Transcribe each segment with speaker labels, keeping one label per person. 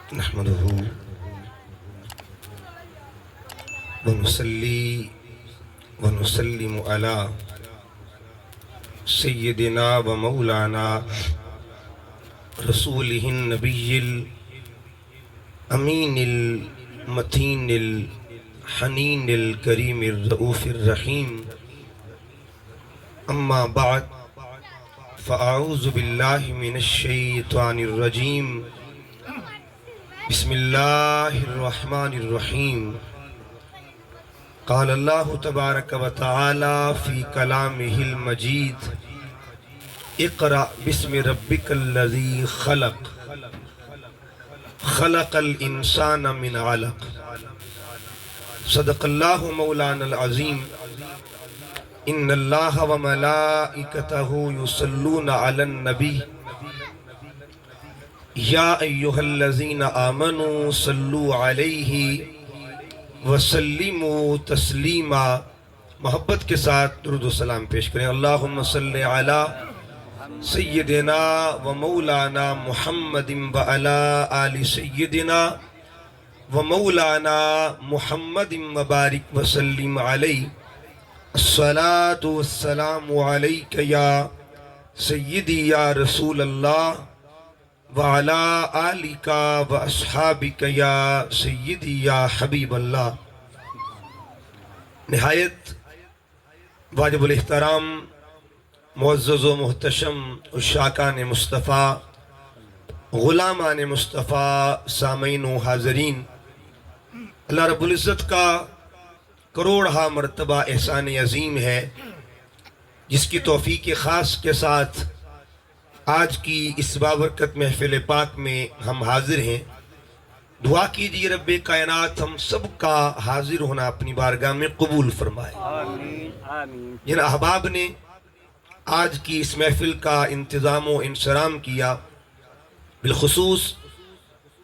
Speaker 1: نحمده ونصلي ونسلم على سيدنا ومولانا رسوله النبي الأمين المتين الحنين الكريم الرؤوف الرحيم. أما بعد، فأعوذ بالله من الشيطان الرجيم. بسم الله الرحمن الرحيم. قال الله تبارك وتعالى في كلامه المجيد: اقرأ باسم ربك الذي خلق خلق الإنسان من علق. صدق الله مولانا العظيم. إن الله وملائكته يصلون على النبي يا أيها الذين آمنوا صلوا عليه وسلموا تسلیما. محبت کے ساتھ درود و سلام پیش کریں. اللہم صلی علی سیدنا و مولانا محمد و علی آل سیدنا و مولانا محمد مبارک وسلم علیہ. الصلاة والسلام علیک یا سیدی یا رسول اللہ وعلی آلک و اصحابک یا سیدی یا حبیب اللہ. نہایت واجب الاحترام معزز و محتشم عشاقان مصطفیٰ، غلامان مصطفیٰ، سامعین و حاضرین، اللہ رب العزت کا کروڑہا مرتبہ احسان عظیم ہے جس کی توفیق خاص کے ساتھ آج کی اس بابرکت محفل پاک میں ہم حاضر ہیں. دعا کیجیے رب کائنات ہم سب کا حاضر ہونا اپنی بارگاہ میں قبول فرمائے. آمین. جن احباب نے آج کی اس محفل کا انتظام و انصرام کیا، بالخصوص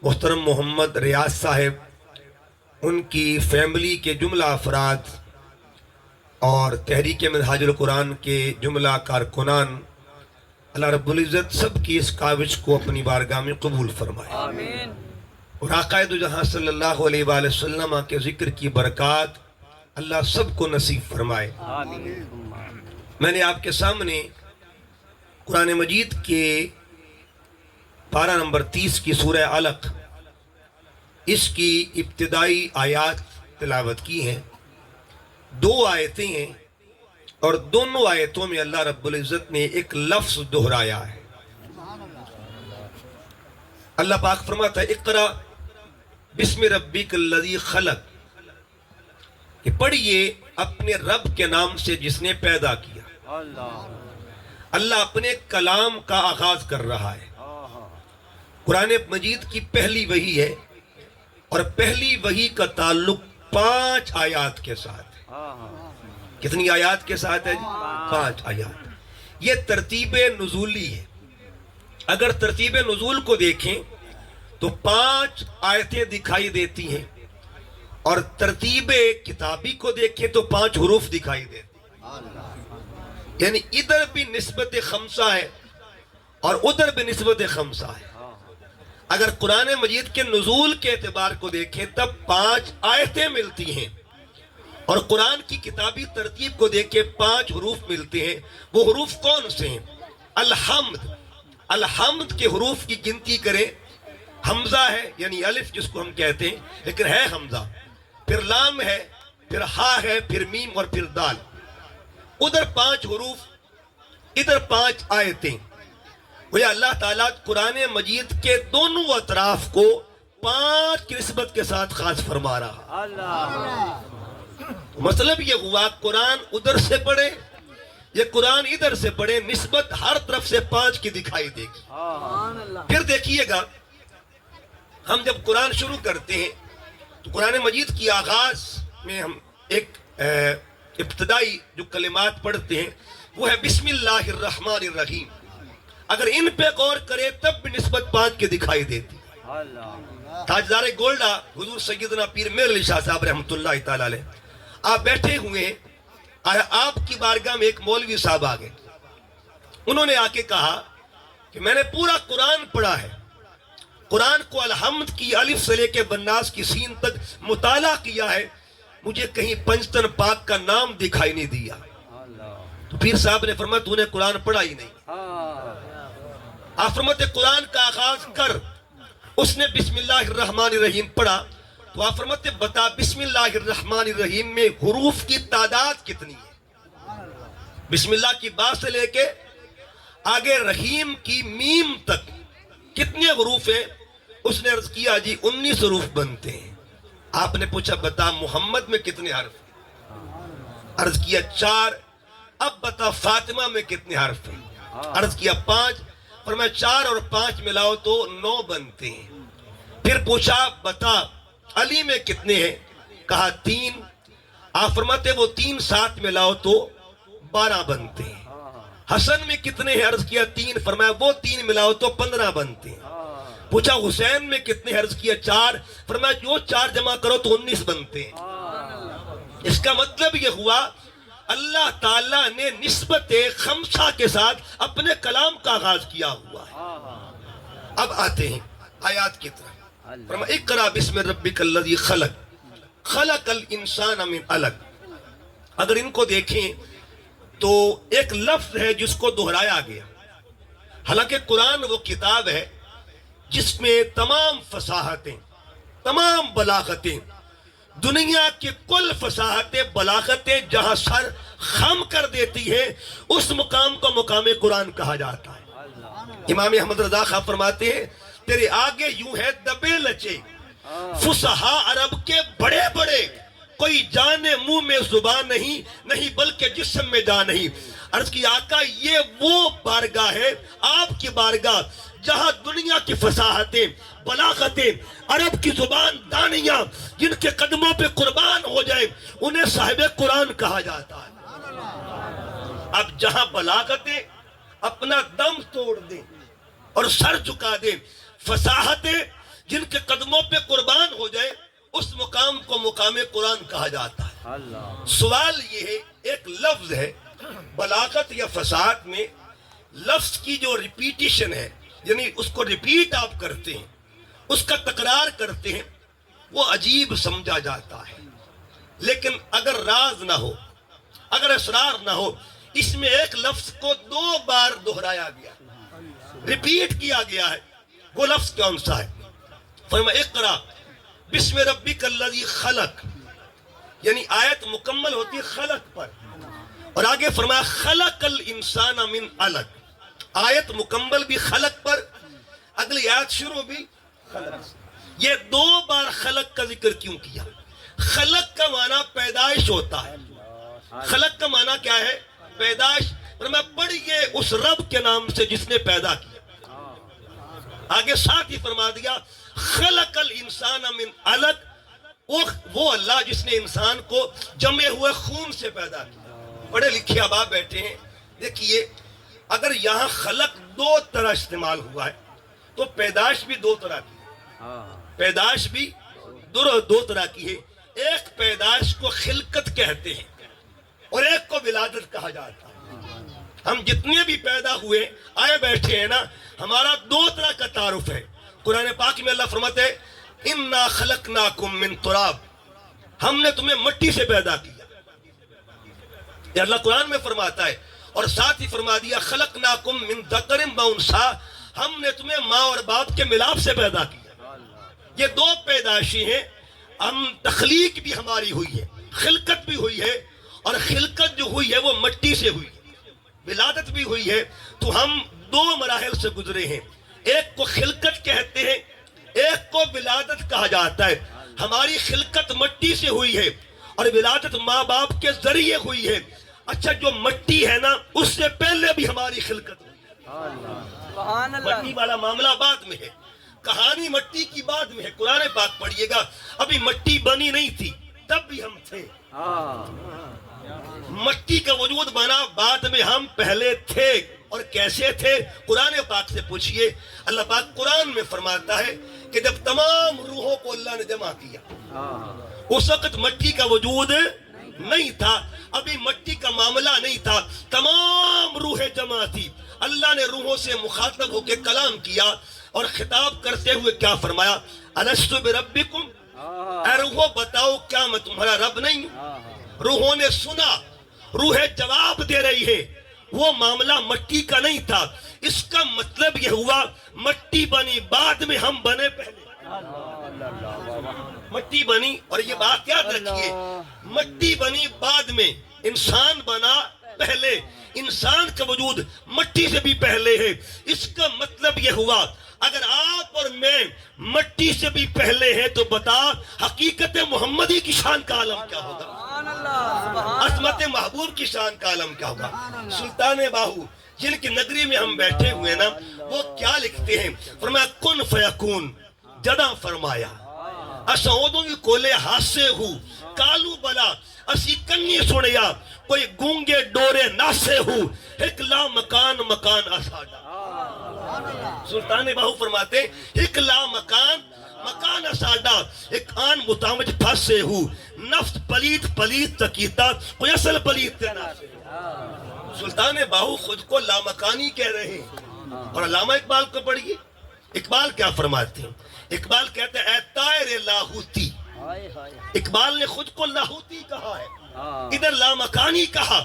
Speaker 1: محترم محمد ریاض صاحب، ان کی فیملی کے جملہ افراد اور تحریک منہاج القرآن کے جملہ کارکنان، اللہ رب العزت سب کی اس کاوش کو اپنی بارگاہ میں قبول فرمائے. آمین. اور آقا دو جہاں صلی اللہ علیہ وآلہ وسلم کے ذکر کی برکات اللہ سب کو نصیب فرمائے. آمین. میں نے آپ کے سامنے قرآن مجید کے پارہ نمبر 30 کی سورہ علق، اس کی ابتدائی آیات تلاوت کی ہیں. 2 آیتیں ہیں اور دونوں آیتوں میں اللہ رب العزت نے ایک لفظ دہرایا ہے. اللہ پاک فرماتا ہے اقرأ بسم ربک الذی خلق، کہ پڑھیے اپنے رب کے نام سے جس نے پیدا کیا. اللہ اپنے کلام کا آغاز کر رہا ہے. قرآن مجید کی پہلی وحی ہے اور پہلی وحی کا تعلق 5 آیات کے ساتھ ہے. کتنی آیات کے ساتھ ہے؟ 5 آیات. یہ ترتیب نزولی ہے. اگر ترتیب نزول کو دیکھیں تو 5 آیتیں دکھائی دیتی ہیں، اور ترتیب کتابی کو دیکھیں تو 5 حروف دکھائی دیتے ہیں. یعنی ادھر بھی نسبت 5 ہے اور ادھر بھی نسبت 5 ہے. اگر قرآن مجید کے نزول کے اعتبار کو دیکھیں تب 5 آیتیں ملتی ہیں، اور قرآن کی کتابی ترتیب کو دیکھیں 5 حروف ملتے ہیں. وہ حروف کون سے ہیں؟ الحمد. الحمد کے حروف کی گنتی کریں، حمزہ ہے یعنی الف جس کو ہم کہتے ہیں لیکن ہے حمزہ، پھر لام ہے، پھر ہا ہے، پھر میم اور پھر دال. ادھر 5 حروف، ادھر 5 آیتیں. وہ اللہ تعالیٰ قرآن مجید کے دونوں اطراف کو 5 کی نسبت کے ساتھ خاص فرما رہا. مطلب یہ ہوا قرآن ادھر سے پڑھے، یہ قرآن ادھر سے پڑھے، نسبت ہر طرف سے 5 کی دکھائی دے گی. پھر دیکھیے گا ہم جب قرآن شروع کرتے ہیں تو قرآن مجید کی آغاز میں ہم ایک ابتدائی جو کلمات پڑھتے ہیں وہ ہے بسم اللہ الرحمن الرحیم. اگر ان پہ غور کرے تب بھی نسبت 5 کی دکھائی دیتی. تاجدار گولڈا حضور سیدنا پیر میر علی شاہ صاحب رحمۃ اللہ تعالی علیہ، آپ بیٹھے ہوئے ہیں، آپ کی بارگاہ میں ایک مولوی صاحب آ گئے. انہوں نے آ کے کہا کہ میں نے پورا قرآن پڑھا ہے قرآن کو الحمد کی الف سے لے کے بناس کی سین تک مطالعہ کیا ہے، مجھے کہیں پنجتن پاک کا نام دکھائی نہیں دیا۔ تو پیر صاحب نے فرمایا تو نے قرآن پڑھا ہی نہیں۔ آپ فرماتے قرآن کا آغاز کر، اس نے بسم اللہ الرحمن الرحیم پڑھا، تو آپ فرماتے بتا بسم اللہ الرحمن الرحیم میں حروف کی تعداد کتنی ہے؟ بسم اللہ کی با سے لے کے آگے رحیم کی میم تک کتنے حروف ہیں؟ اس نے عرض کیا جی 19 حروف بنتے ہیں۔ آپ نے پوچھا بتا محمد میں کتنے حرف ہیں؟ عرض کیا 4۔ اب بتا فاطمہ میں کتنے حرف ہیں؟ عرض کیا 5۔ فرمایا 4 اور 5 ملاؤ تو 9 بنتے ہیں۔ پھر پوچھا بتا علی میں کتنے ہیں؟ کہا 3۔ آپ فرماتے وہ 3 ساتھ ملاؤ تو 12 بنتے ہیں۔ حسن میں کتنے ہیں؟ عرض کیا 3۔ فرمایا وہ 3 ملاؤ تو 15 بنتے ہیں۔ پوچھا حسین میں کتنے؟ عرض کیا 4۔ فرمایا جو 4 جمع کرو تو 19 بنتے ہیں۔ اس کا مطلب یہ ہوا اللہ تعالیٰ نے نسبت خمسہ کے ساتھ اپنے کلام کا آغاز کیا ہوا ہے۔ اب آتے ہیں آیات کی طرف۔ فرمایا اقرا بسم ربک الذی خلق خلق الانسان من علق۔ اگر ان کو دیکھیں تو ایک لفظ ہے جس کو دہرایا گیا، حالانکہ قرآن وہ کتاب ہے جس میں تمام فصاحتیں، تمام بلاغتیں، دنیا کی کل فصاحتیں بلاغتیں جہاں سر خم کر دیتی ہے اس مقام کو مقام قرآن کہا جاتا ہے۔ امام احمد رضا خان فرماتے ہیں تیرے آگے یوں ہے دبے لچے فصحا عرب کے بڑے بڑے، کوئی جان منہ میں زبان نہیں بلکہ جسم میں جان نہیں۔ عرض کی آقا یہ وہ بارگاہ ہے آپ کی بارگاہ جہاں دنیا کی فصاحتیں، بلاغتیں، عرب کی زبان دانیاں جن کے قدموں پہ قربان ہو جائیں انہیں صاحب قرآن کہا جاتا ہے۔ اب جہاں بلاغتیں اپنا دم توڑ دیں اور سر جھکا دیں، فصاحتیں جن کے قدموں پہ قربان ہو جائیں اس مقام کو مقام قرآن کہا جاتا ہے۔ سوال یہ ہے ایک لفظ ہے بلاغت یا فصاحت میں لفظ کی جو ریپیٹیشن ہے، یعنی اس کو ریپیٹ آپ کرتے ہیں، اس کا تکرار کرتے ہیں، وہ عجیب سمجھا جاتا ہے۔ لیکن اگر راز نہ ہو، اگر اسرار نہ ہو، اس میں ایک لفظ کو 2 بار دہرایا گیا، ریپیٹ کیا گیا ہے، وہ لفظ کون سا ہے؟ فرمایا اقرا بسم ربک الذی خلق، یعنی آیت مکمل ہوتی خلق پر، اور آگے فرمایا خلق الانسان من علق، آیت مکمل بھی خلق پر، اگلی آیت شروع بھی خلق سے۔ یہ 2 بار خلق کا ذکر کیوں کیا؟ خلق کا معنی پیدائش ہوتا ہے۔ خلق کا معنی کیا ہے؟ پیدائش۔ فرمایا پڑھیے اس رب کے نام سے جس نے پیدا کیا۔ آگے ساتھ ہی فرما دیا خلق الانسان من علق، وہ اللہ جس نے انسان کو جمے ہوئے خون سے پیدا کیا۔ پڑھے لکھے اب بیٹھے ہیں، دیکھیے اگر یہاں خلق 2 طرح استعمال ہوا ہے تو پیدائش بھی 2 طرح کی ہے، پیدائش بھی 2 طرح کی ہے۔ ایک پیدائش کو خلقت کہتے ہیں اور ایک کو ولادت کہا جاتا ہے۔ ہم جتنے بھی پیدا ہوئے آئے بیٹھے ہیں نا، ہمارا 2 طرح کا تعارف ہے۔ قرآن پاک میں اللہ فرماتے ہیں اِنَّا خَلَقْنَاكُم مِّن تُرَابٍ، ہم نے تمہیں مٹی سے پیدا کیا، یہ اللہ قرآن میں فرماتا ہے۔ اور ساتھ ہی فرما دیا خَلَقْنَاكُم مِّن ذَكَرٍ وَأُنثىٰ، ہم نے تمہیں ماں اور باپ کے ملاپ سے پیدا کیا۔ یہ 2 پیدائشی ہیں۔ ہم تخلیق بھی ہماری ہوئی ہے، خلقت بھی ہوئی ہے، اور خلقت جو ہوئی ہے وہ مٹی سے ہوئی ہے، ولادت بھی ہوئی ہے۔ تو ہم 2 مراحل سے گزرے ہیں، ایک کو خلقت کہتے ہیں، ایک کو ولادت کہا جاتا ہے۔ ہماری خلقت مٹی سے ہوئی ہے اور ولادت ماں باپ کے ذریعے ہوئی ہے۔ اچھا جو مٹی ہے نا اس سے پہلے بھی ہماری خلقت ہوئی ہے، مٹی والا معاملہ بعد میں ہے، کہانی مٹی کی بعد میں ہے۔ قرآن پاک پڑھیے گا، ابھی مٹی بنی نہیں تھی تب بھی ہم تھے، مٹی کا وجود بنا بعد میں، ہم پہلے تھے۔ اور کیسے تھے؟ قرآن پاک سے پوچھئے۔ اللہ پاک قرآن میں فرماتا ہے کہ جب تمام روحوں کو اللہ نے جمع کیا اس وقت مٹی کا وجود نہیں تھا، ابھی مٹی کا معاملہ نہیں تھا، تمام روحیں جمع تھی۔ اللہ نے روحوں سے مخاطب ہو کے کلام کیا، اور خطاب کرتے ہوئے کیا فرمایا؟ الستو بربکم، اے روحو بتاؤ کیا میں تمہارا رب نہیں ہوں؟ روحوں نے سنا، روح جواب دے رہی ہے، وہ معاملہ مٹی کا نہیں تھا، اس کا مطلب یہ ہوا مٹی بنی بعد میں، ہم بنے پہلے۔ مٹی بنی، اور یہ بات یاد رکھیے، مٹی بنی بعد میں، انسان بنا پہلے، انسان کا وجود مٹی سے بھی پہلے ہے۔ اس کا مطلب یہ ہوا اگر آپ اور میں مٹی سے بھی پہلے ہیں تو بتا حقیقت محمدی کی شان کا عالم کیا ہوگا، عظمت محبوب کی شان کا عالم کیا ہوگا۔ سلطان باہو جن کی نگری میں ہم بیٹھے ہوئے نا، وہ کیا لکھتے ہیں؟ فرمایا کن فیکون، جدا فرمایا، اسعودوں کی کولے ہاسے ہو، کالو بلا اسی کنی سنیا، کوئی گونگے ڈورے ناسے ہو، ایک لا مکان مکان اساڈا۔ سلطان باہو فرماتے ایک لا مکان مکان اساڈا، ایک آن متامج پھاسے ہو، نفس پلیت پلیت تکیتا، کوئی اصل پلیت تے ناسے۔ سلطان باہو خود کو لامکانی کہہ رہے ہیں، اور علامہ اقبال کو پڑھیے، اقبال کیا فرماتے ہیں؟ اقبال کہتے ہیں اے طائر لاہوتی، اقبال نے خود کو لاہوتی کہا ہے، ادھر لامکانی کہا،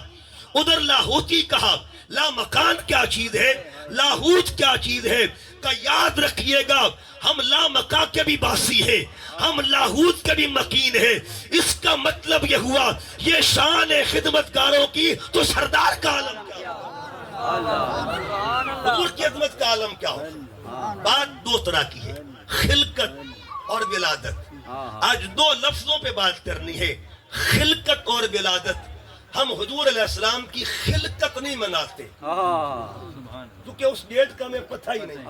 Speaker 1: ادھر لاہوتی کہا۔ لامکان کیا چیز ہے، لاہوت کیا چیز ہے کا یاد رکھیے گا۔ ہم لامکان کے بھی باسی ہیں، ہم لاہوت کے بھی مکین ہیں۔ اس کا مطلب یہ ہوا یہ شان خدمتگاروں کی تو سردار کا عالم کیا ہوگا، حضور کی عظمت کا عالم کیا ہوگا۔ بات دو طرح کی ہے، خلقت اور ولادت۔ آج دو لفظوں پہ بات کرنی ہے، خلقت اور ولادت۔ ہم حضور علیہ السلام کی خلقت نہیں مناتے کیونکہ اس ڈیٹ کا ہمیں پتہ ہی نہیں،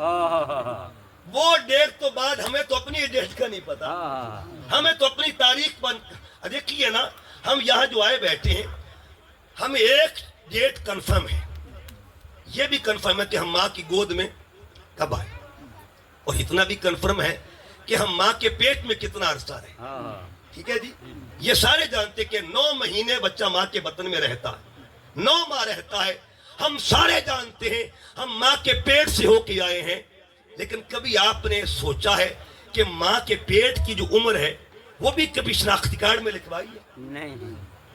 Speaker 1: وہ ڈیٹ تو بعد، ہمیں تو اپنی ڈیٹ کا نہیں پتا، ہمیں تو اپنی تاریخ پر۔ دیکھیے نا، ہم یہاں جو آئے بیٹھے ہیں، ہمیں ایک ڈیٹ کنفرم ہے، یہ بھی کنفرم ہے کہ ہم ماں کی گود میں کب آئے، اور اتنا بھی کنفرم ہے کہ ہم ماں کے پیٹ میں کتنا عرصہ رہے۔ ٹھیک ہے جی، یہ سارے جانتے کہ 9 مہینے بچہ ماں کے بطن میں رہتا ہے، 9 ماہ رہتا ہے۔ ہم سارے جانتے ہیں ہم ماں کے پیٹ سے ہو کے آئے ہیں، لیکن کبھی آپ نے سوچا ہے کہ ماں کے پیٹ کی جو عمر ہے وہ بھی کبھی شناختی کارڈ میں لکھوائی ہے؟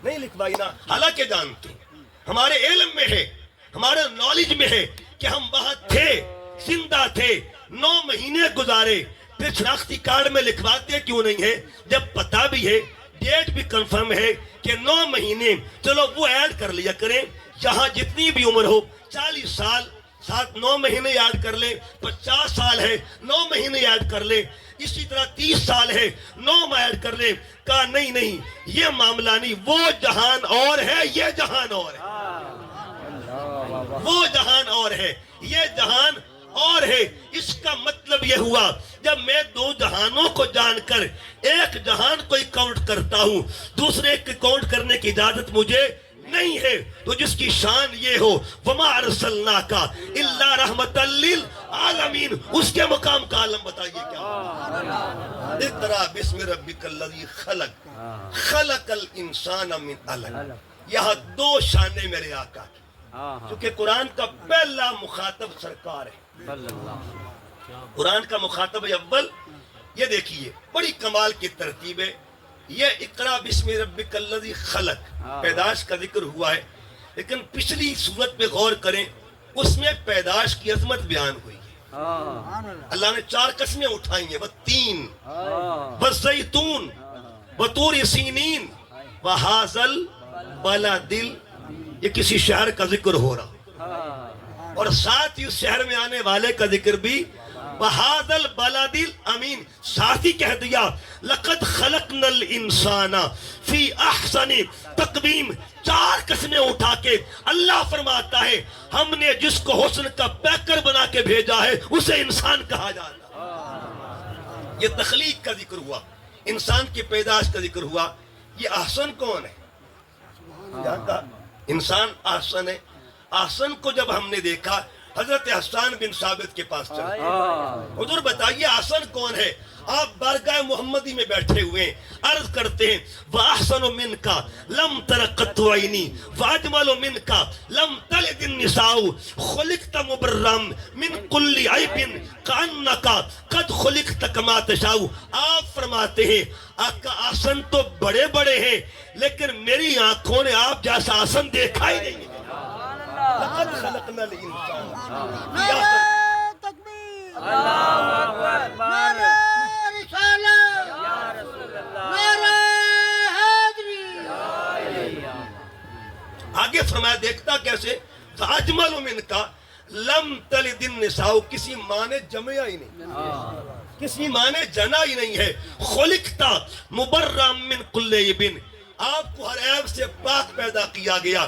Speaker 1: نہیں لکھوائی نا۔ حالانکہ جانتے ہیں، ہمارے علم میں ہے، ہمارے نالج میں ہے کہ ہم وہاں تھے، زندہ تھے، 9 مہینے گزارے، پھر شناختی کارڈ میں لکھواتے کیوں نہیں ہے جب پتہ بھی ہے، ڈیٹ بھی کنفرم ہے کہ 9 مہینے، چلو وہ ایڈ کر لیا کریں، جہاں جتنی بھی عمر ہو، 40 سال 9 مہینے یاد کر لیں، 50 سال ہے 9 مہینے یاد کر لیں، اسی طرح 30 سال ہے 9 ماہ یاد کر لیں۔ کہا نہیں یہ معاملہ نہیں، وہ جہان اور ہے، یہ جہان اور ہے، وہ جہان اور ہے، یہ جہان اور ہے۔ اس کا مطلب یہ ہوا جب میں 2 جہانوں کو جان کر ایک جہان کو کاؤنٹ کرتا ہوں، دوسرے کو کاؤنٹ کرنے کی اجازت مجھے نہیں ہے، تو جس کی شان یہ ہو وما ارسلناک الا رحمۃ للعالمین، اس کے مقام کا عالم بتائیے کیا؟ اقرا بسم ربک الذی خلق، خلق الانسان من علق۔ یہاں 2 شانیں میرے آقا کی، کیونکہ قرآن کا پہلا مخاطب سرکار ہے، قرآن کا مخاطب اول۔ یہ دیکھیے بڑی کمال کی ترتیب ہے، یہ اقرا بسم ربک الذی خلق، پیدائش کا ذکر ہوا ہے، لیکن پچھلی صورت پہ غور کریں، اس میں پیدائش کی عظمت بیان ہوئی ہے۔ اللہ نے 4 قسمیں اٹھائی ہیں، والتین والزیتون وطور سینین وہذا البلد، یہ کسی شہر کا ذکر ہو رہا، اور ساتھ ہی اس شہر میں آنے والے کا ذکر بھی وہذا البلد الامین، ساتھ ہی کہہ دیا لقد خلقنا الانسان فی احسن تقویم۔ 4 قسمیں اٹھا کے اللہ فرماتا ہے ہم نے جس کو حسن کا پیکر بنا کے بھیجا ہے اسے انسان کہا جاتا ہے۔ یہ تخلیق کا ذکر ہوا، انسان کی پیدائش کا ذکر ہوا۔ یہ احسن کون ہے؟ یہاں کا انسان احسن ہے۔ احسن کو جب ہم نے دیکھا حضرت حسان بن ثابت کے پاس چلے، حضور بتائیے احسن کون ہے؟ آپ بارگاہ محمدی میں بیٹھے ہوئے ہیں، عرض عرض کرتے ہیں وَأَحْسَنُ مِنْكَ لَمْ تَرَ قَطُّ عَيْنِي وَأَجْمَلُ مِنْكَ لَمْ تَلِدِ النِّسَاءُ خُلِقْتَ مُبَرًّا مِنْ كُلِّ عَيْبٍ كَأَنَّكَ قَدْ خُلِقْتَ كَمَا تَشَاءُ۔ آپ فرماتے ہیں آقا آسن تو بڑے بڑے ہیں لیکن میری آنکھوں نے آپ جیسا آسن دیکھا ہی نہیں ہے۔ لَقَدْ خَلَقْنَا الْإِنسَانَ فِي أَحْسَنِ
Speaker 2: تکبیر، اللہ اکبر، نعرہ رسالت، نعرہ حیدری۔
Speaker 1: آگے فرمایا دیکھتا کیسے فَأَجْمَلُ مِنْكَ لَمْ تَلِدِ النِّسَاءُ، کسی ماں نے جمیا ہی نہیں، کسی ماں نے جنا ہی نہیں ہے۔ خُلِقْتَ مُبَرًّا مِنْ كُلِّ عَیْبٍ، آپ کو ہر عیب سے پاک پیدا کیا گیا۔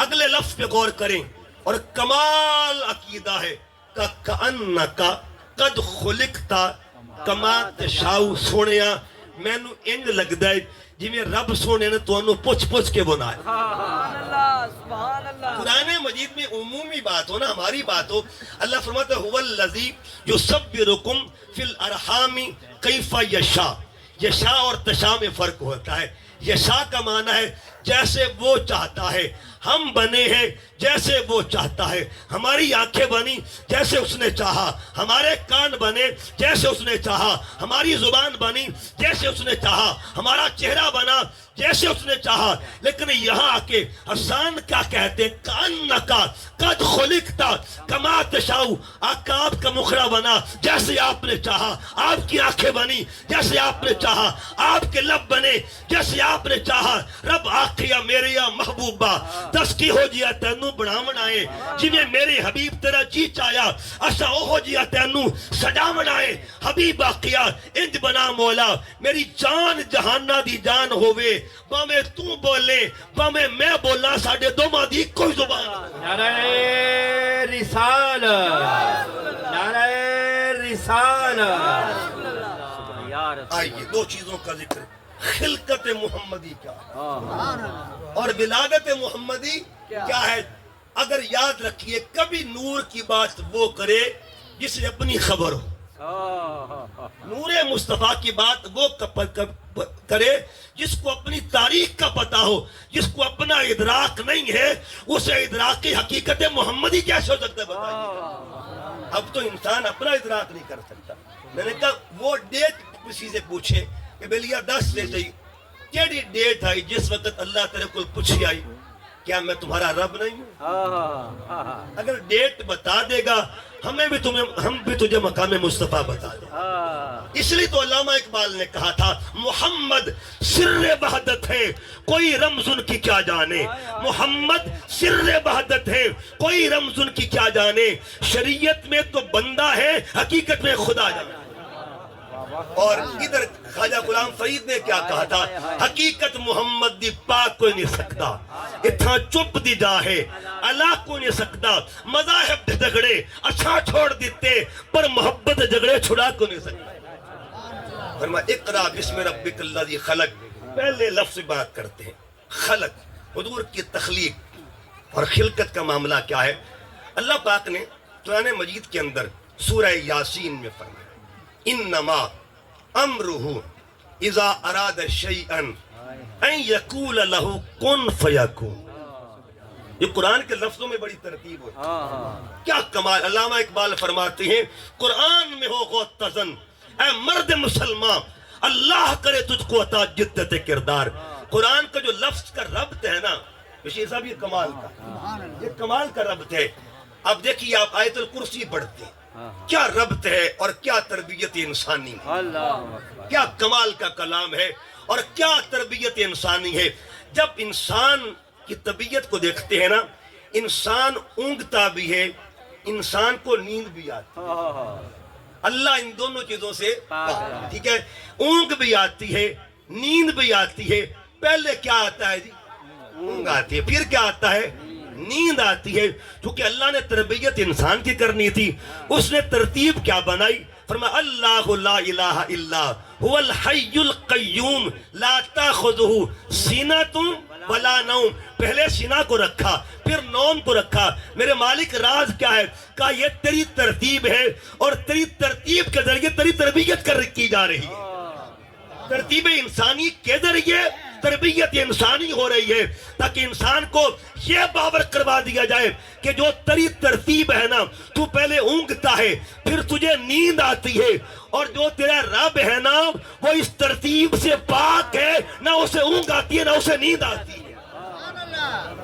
Speaker 1: اگلے لفظ پہ غور کریں اور کمال عقیدہ ہے کَأَنَّكَ قَدْ خُلِقْتَ كَمَا تَشَاءُ۔ سونیا مینوں انج لگدا ہے جویں رب سونے نے تانوں پوچھ پوچھ کے بنایا۔
Speaker 2: سبحان اللہ، سبحان اللہ۔
Speaker 1: قرآن مجید میں عمومی بات ہو نا، ہماری بات ہو، اللہ فرماتا ہے هُوَ الَّذِي يُصَوِّرُكُمْ فِي الْأَرْحَامِ كَيْفَ يَشَاءُ۔ یشاء اور تشاء میں فرق ہوتا ہے۔ یشاء کا معنی ہے جیسے وہ چاہتا ہے، ہم بنے ہیں جیسے وہ چاہتا ہے، ہماری آنکھیں بنی جیسے اس نے چاہا، ہمارے کان بنے جیسے اس نے چاہا، ہماری زبان بنی جیسے اس نے چاہا، ہمارا چہرہ بنا جیسے اس نے چاہا۔ لیکن یہاں آ کے حسان کیا کہتے ہیں کَأَنَّكَ قَدْ خُلِقْتَ كَمَا تَشَاءُ، آقا آپ کا مخرا بنا جیسے آپ نے چاہا، آپ کی آنکھیں بنی جیسے آپ نے چاہا، آپ کے لب بنے جیسے آپ نے چاہا۔ رب آکھیا میریا محبوبہ دس کی ہو جیا تینوں بناون آئے، جنہیں میرے حبیب تیرا جی چایا اسا او ہو جیا تینوں سجاون آئے۔ حبیب آکھیا انج بنا مولا میری جان جہانہ دی جان ہووے، باویں تو بولے باویں میں بولا ساڈے دوواں دی کوئی زبان۔
Speaker 3: نعرہ رسالت، نعرہ رسالت۔
Speaker 1: آئیے دو چیزوں کا ذکر، خلقت محمدی کیا اور ولادت محمدی کیا ہے۔ اگر یاد رکھیے کبھی نور کی بات وہ کرے جسے اپنی خبر ہو، نور مصطفیٰ کی بات وہ کرے جس کو اپنی تاریخ کا پتہ ہو، جس کو اپنا ادراک نہیں ہے، اسے ادراک کی حقیقت محمدی کیسے ہو سکتا ہے بتائیے۔ اب تو انسان اپنا ادراک نہیں کر سکتا۔ میں نے کہا وہ ڈیٹ کسی سے پوچھے کہ بلیا 10 سے صحیح کیڑی ڈیٹ آئی جس وقت اللہ تیرے کو پوچھی آئی کیا میں تمہارا رب نہیں ہوں؟ اگر ڈیٹ بتا دے گا ہم بھی تجھے مقام مصطفیٰ بتا دیں۔ اس لیے تو علامہ اقبال نے کہا تھا محمد سر وحدت ہے کوئی رمز ان کی کیا جانے، محمد سر وحدت ہے کوئی رمز ان کی کیا جانے، شریعت میں تو بندہ ہے حقیقت میں خدا جانے۔ اور ادھر خواجہ غلام فرید نے کیا کہا تھا حقیقت محمد دی پاک کوئی نہیں سکتا، اتھا چپ دی جا ہے اللہ کو نہیں سکتا، مذاہب دے جھگڑے اچھا چھوڑ دیتے پر محبت جھگڑے چھڑا کو نہیں سکتا۔ فرمایا اقرا بسم ربک الذی خلق، پہلے لفظ سے بات کرتے ہیں خلق، حضور کی تخلیق اور خلقت کا معاملہ کیا ہے۔ اللہ پاک نے قرآن مجید کے اندر سورہ یاسین میں فرمایا انما امرہ اذا اراد شیئا ان یقول لہ کن فیکون۔ یہ قرآن کے لفظوں میں بڑی ترتیب ہوتی ہے، کیا کمال۔ علامہ اقبال فرماتے ہیں قرآن میں ہو غوطزن اے مرد مسلمان اللہ کرے تجھ کو عطا جدت کردار۔ قرآن کا جو لفظ کا ربط ہے نا بشیر صاحب، یہ کمال کا، یہ کمال کا ربط ہے۔ اب دیکھیے آپ آیت الکرسی پڑھتے ہیں، کیا ربط ہے اور کیا تربیت انسانی ہے، کیا کمال کا کلام ہے اور کیا تربیت انسانی ہے۔ جب انسان کی طبیعت کو دیکھتے ہیں نا، انسان اونگتا بھی ہے، انسان کو نیند بھی آتی ہے۔ اللہ ان دونوں چیزوں سے ٹھیک ہے، اونگ بھی آتی ہے نیند بھی آتی ہے۔ پہلے کیا آتا ہے جی؟ اونگ آتی ہے، پھر کیا آتا ہے؟ نیند آتی ہے۔ کیونکہ اللہ نے تربیت انسان کی کرنی تھی، اس نے ترتیب کیا بنائی؟ فرمایا اللہ لا الہ الا هو الحی القیوم لا تاخذہ سینۃ ولا نوم۔ پہلے سینہ کو رکھا پھر نوم کو رکھا۔ میرے مالک راز کیا ہے؟ کہا یہ تیری ترتیب ہے اور تیری ترتیب کے ذریعے تیری تربیت کی جا رہی ہے۔ ترتیب انسانی کے ذریعے تربیت انسانی ہو رہی ہے تاکہ انسان کو یہ باور کروا دیا جائے کہ جو تری ترتیب ہے نا، تو پہلے اونگتا ہے پھر تجھے نیند آتی ہے، اور جو تیرا رب ہے نا وہ اس ترتیب سے پاک ہے، نہ اسے اونگ آتی ہے نہ اسے نیند آتی ہے۔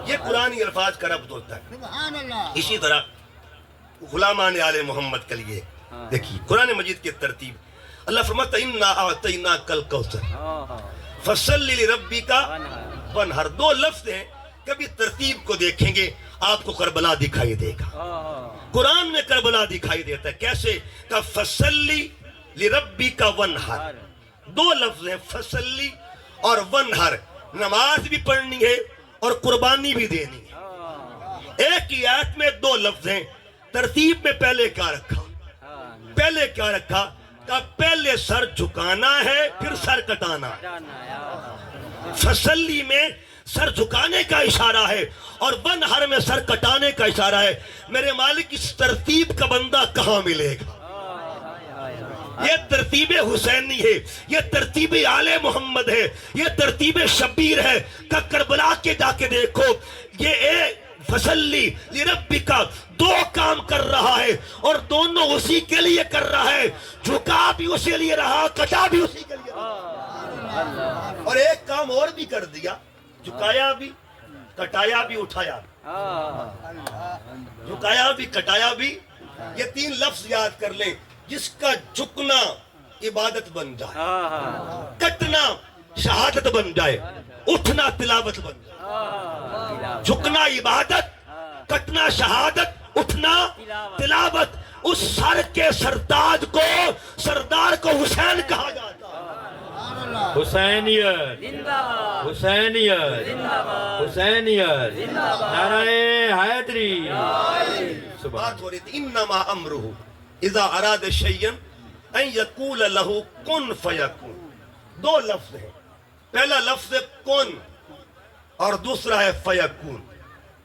Speaker 1: یہ قرآنی الفاظ کا ربط ہوتا ہے۔ اسی طرح غلامان آل محمد کے لیے دیکھیے قرآن مجید کی ترتیب، اللہ فرماتا ہے اِنَّا أَعْطَيْنَاكَ الْكَوْثَرَ فَصَلِّ لِرَبِّكَ وَانْحَرْ۔ دو لفظ ہیں، کبھی ترتیب کو دیکھیں گے آپ کو کربلا دکھائی دے گا۔ قرآن میں کربلا دکھائی دیتا ہے، کیسے کہ فَصَلِّ لِرَبِّكَ وَانْحَرْ۔ دو لفظ ہیں، فَصَلِّ اور وَانْحَرْ، نماز بھی پڑھنی ہے اور قربانی بھی دینی ہے۔ ایک ہی آیت میں دو لفظ ہیں، ترتیب میں پہلے کیا رکھا؟ پہلے کیا رکھا کہ پہلے سر جھکانا ہے پھر سر کٹانا ہے۔ فصلی میں سر جھکانے کا اشارہ ہے اور ونہر میں سر کٹانے کا اشارہ ہے۔ میرے مالک اس ترتیب کا بندہ کہاں ملے گا؟ یہ ترتیب حسینی ہے، یہ ترتیب آل محمد ہے، یہ ترتیب شبیر ہے کہ کربلا کے جا کے دیکھو، یہ فصلی لربک دو کام کر رہا ہے اور دونوں اسی کے لیے کر رہا ہے، جھکا بھی اسی لیے رہا، کٹا بھی اسی کے لیے رہا، اور ایک کام اور بھی کر دیا، جھکایا بھی کٹایا بھی اٹھایا بھی، جھکایا بھی کٹایا بھی۔ یہ تین لفظ یاد کر لیں، جس کا جھکنا عبادت بن جائے، کٹنا شہادت بن جائے، اٹھنا تلاوت بن جائے۔ جھکنا عبادت، کٹنا شہادت، اٹھنا تلاوت۔ اس سر کے سرتاج کو، سردار کو حسین کہا جاتا ہے۔
Speaker 3: حسینیت، حسینیت، حسینیت، نعرہ حیدری۔
Speaker 1: بات ہو رہی تھی انما امرہ اذا اراد شیئا ان یقول لہ کن فیکون۔ دو لفظ ہیں، پہلا لفظ ہے کن اور دوسرا ہے فیکون،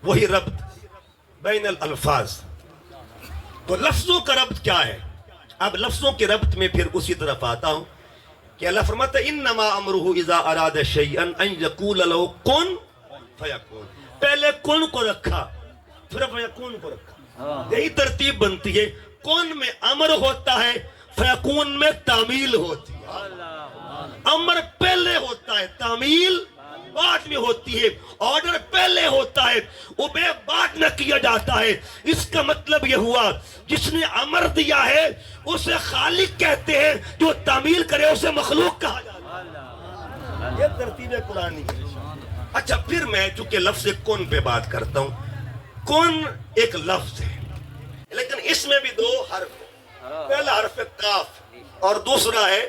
Speaker 1: وہی ربط بین الالفاظ۔ تو لفظوں کا ربط کیا ہے؟ اب لفظوں کے ربط میں پھر اسی طرف آتا ہوں کہ اللہ فرماتا ہے انما امرہ اذا اراد شیئا ان یقول لہ کن فیکون۔ پہلے کن کو رکھا پھر فیکون کو رکھا، یہی ترتیب بنتی ہے۔ کن میں امر ہوتا ہے، فیکون میں تعمیل ہوتی ہے۔ امر پہلے ہوتا ہے، تعمیل بعد میں ہوتی ہے، آرڈر پہلے ہوتا ہے، اوبے بعد میں کیا جاتا ہے۔ اس کا مطلب یہ ہوا جس نے امر دیا ہے اسے خالق کہتے ہیں، جو تعمیل کرے اسے مخلوق کہا جاتا ہے۔ یہ ترتیب قرآنی ہے۔ اچھا پھر میں چونکہ لفظ کن پہ بات کرتا ہوں، کن ایک لفظ ہے لیکن اس میں بھی دو حرف ہیں، پہلا حرف ہے کاف اور دوسرا ہے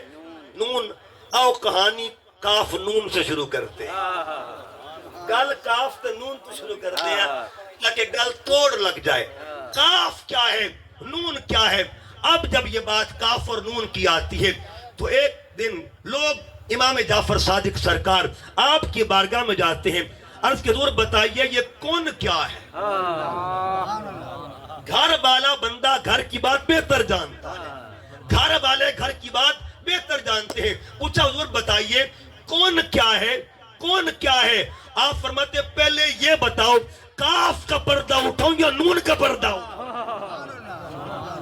Speaker 1: نون۔ او کہانی کاف نون سے شروع کرتے ہیں، گل کاف تو نون تو شروع کرتے ہیں تاکہ گل توڑ لگ جائے۔ کاف کیا ہے، نون کیا ہے؟ اب جب یہ بات کاف اور نون کی آتی ہے تو ایک دن لوگ امام جعفر صادق سرکار آپ کی بارگاہ میں جاتے ہیں، عرض کے حضور بتائیے یہ کون کیا ہے؟ گھر والا بندہ گھر کی بات بہتر جانتا ہے، گھر والے گھر کی بات بہتر جانتے ہیں۔ پوچھا حضور بتائیے کون کیا ہے، کون کیا ہے؟ آپ فرماتے پہلے یہ بتاؤ کاف کا پردہ اٹھاؤں یا نون کا پردہ اٹھاؤں؟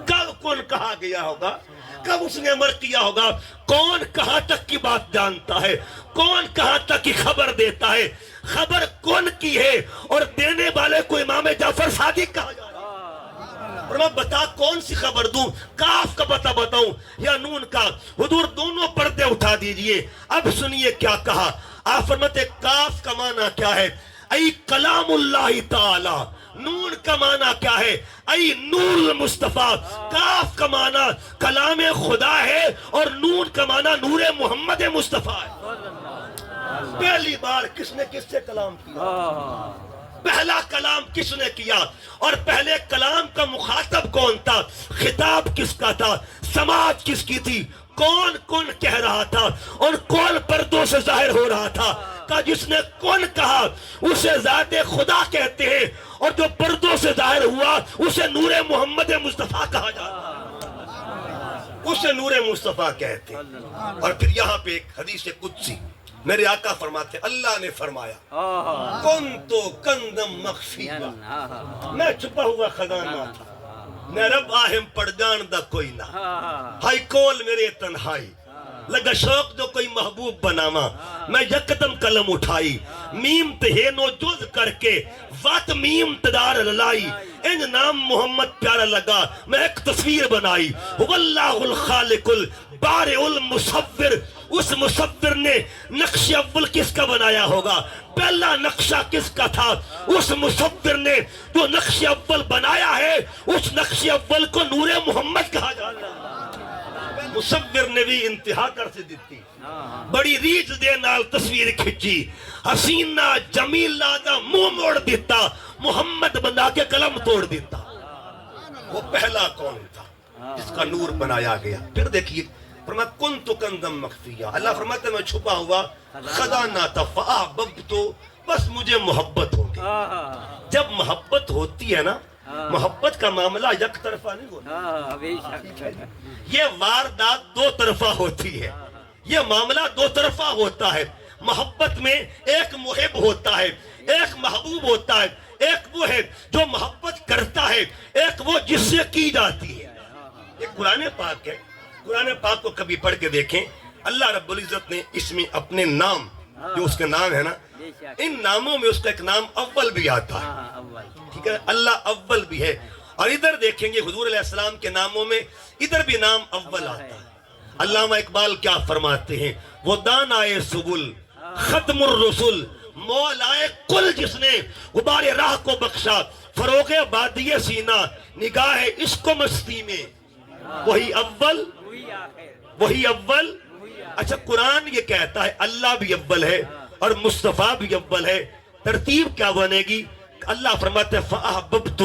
Speaker 1: کب کون کہا گیا ہوگا، کب اس نے امر کیا ہوگا؟ کون کہاں تک کی بات جانتا ہے، کون کہاں تک کی خبر دیتا ہے؟ خبر کون کی ہے اور دینے والے کو امام جعفر صادق کہا جاتا ہے۔ اور میں بتا کون سی خبر دوں، کاف کا پتہ بتاؤں یا نون کا؟ حضور دونوں پردے اٹھا دیجئے۔ اب سنیے کیا کہا، آپ فرماتے کاف کا معنی کیا ہے؟ ای کلام اللہ تعالی۔ نون کا معنی کیا ہے؟ ای نور المصطفیٰ۔ کاف کا معنی کلام خدا ہے اور نون کا معنی نور محمد مصطفیٰ ہے۔ پہلی بار کس نے کس سے کلام کیا؟ پہلا کلام کس نے کیا؟ اور پہلے کلام کا مخاطب کون تھا؟ خطاب کس کا تھا؟ سماعت کس کی تھی؟ کون کون کہہ رہا تھا اور کون پردوں سے ظاہر ہو رہا تھا؟ کہ جس نے کون کہا اسے ذات خدا کہتے ہیں اور جو پردوں سے ظاہر ہوا اسے نور محمد مصطفیٰ کہا جاتا ہے۔ اسے نور مصطفیٰ کہتے ہیں۔ اور پھر یہاں پہ ایک حدیث قدسی میرے آقا فرماتے ہیں، اللہ نے فرمایا کنتو کندم مخفیا، میں چھپا ہوا خزانہ تھا، میں رب آہم پڑ جان دا کوئی نہ، ہائی کول میرے تنہائی، لگا شوق جو کوئی محبوب بناما، میں یکدم قلم اٹھائی، میم تہینو جز کر کے وات میم تدار للائی، ان نام محمد پیارا لگا، میں ایک تصویر بنائی، واللہ الخالق البارئ المصور، اس مصور نے نقش اول کس کا بنایا ہوگا؟ پہلا نقشہ کس کا تھا؟ اس مصور نے جو نقش اول بنایا ہے، اس نقش اول کو نور محمد کہا جاتا ہے۔ مصور نے بھی انتہا کر سے دیتی، بڑی ریج دے نال تصویر کھچی، حسینہ جمیلہ دا منہ موڑ دیتا، محمد بنا کے قلم توڑ دیتا۔ وہ پہلا کون تھا جس کا نور بنایا گیا؟ پھر دیکھیے فرمایا کنتو کندم مخفیہ، اللہ فرماتا ہے میں چھپا ہوا خزانہ تھا، فاحببتو، بس مجھے محبت ہوگی۔ جب محبت ہوتی ہے نا، محبت کا معاملہ یک طرفہ نہیں ہوتا، یہ واردات دو طرفہ ہوتی ہے، یہ معاملہ دو طرفہ ہوتا ہے۔ محبت میں ایک محب ہوتا ہے، ایک محبوب ہوتا ہے، ایک وہ ہے جو محبت کرتا ہے، ایک وہ جس سے کی جاتی ہے۔ یہ قرآن پاک ہے، قرآن پاک کو کبھی پڑھ کے دیکھیں، اللہ رب العزت نے اس میں اپنے نام، جو اس کے نام ہے نا، ان ناموں میں اس کا ایک نام اول بھی آتا ہے، ٹھیک ہے، اللہ اول بھی ہے۔ اور ادھر دیکھیں گے حضور علیہ السلام کے ناموں میں ادھر بھی نام اول آتا ہے۔ علامہ اقبال کیا فرماتے ہیں؟ وہ دانائے سبل، ختم الرسل، مولائے کل، جس نے غبار راہ کو بخشا، فروغ بادی سینہ، نگاہ عشق و مستی میں، وہی اول، وہی اول۔ اچھا قرآن یہ کہتا ہے اللہ بھی اول ہے اور مصطفیٰ بھی اول ہے، ترتیب کیا بنے گی؟ اللہ فرماتا ہے فَأَحْبَبْتُ،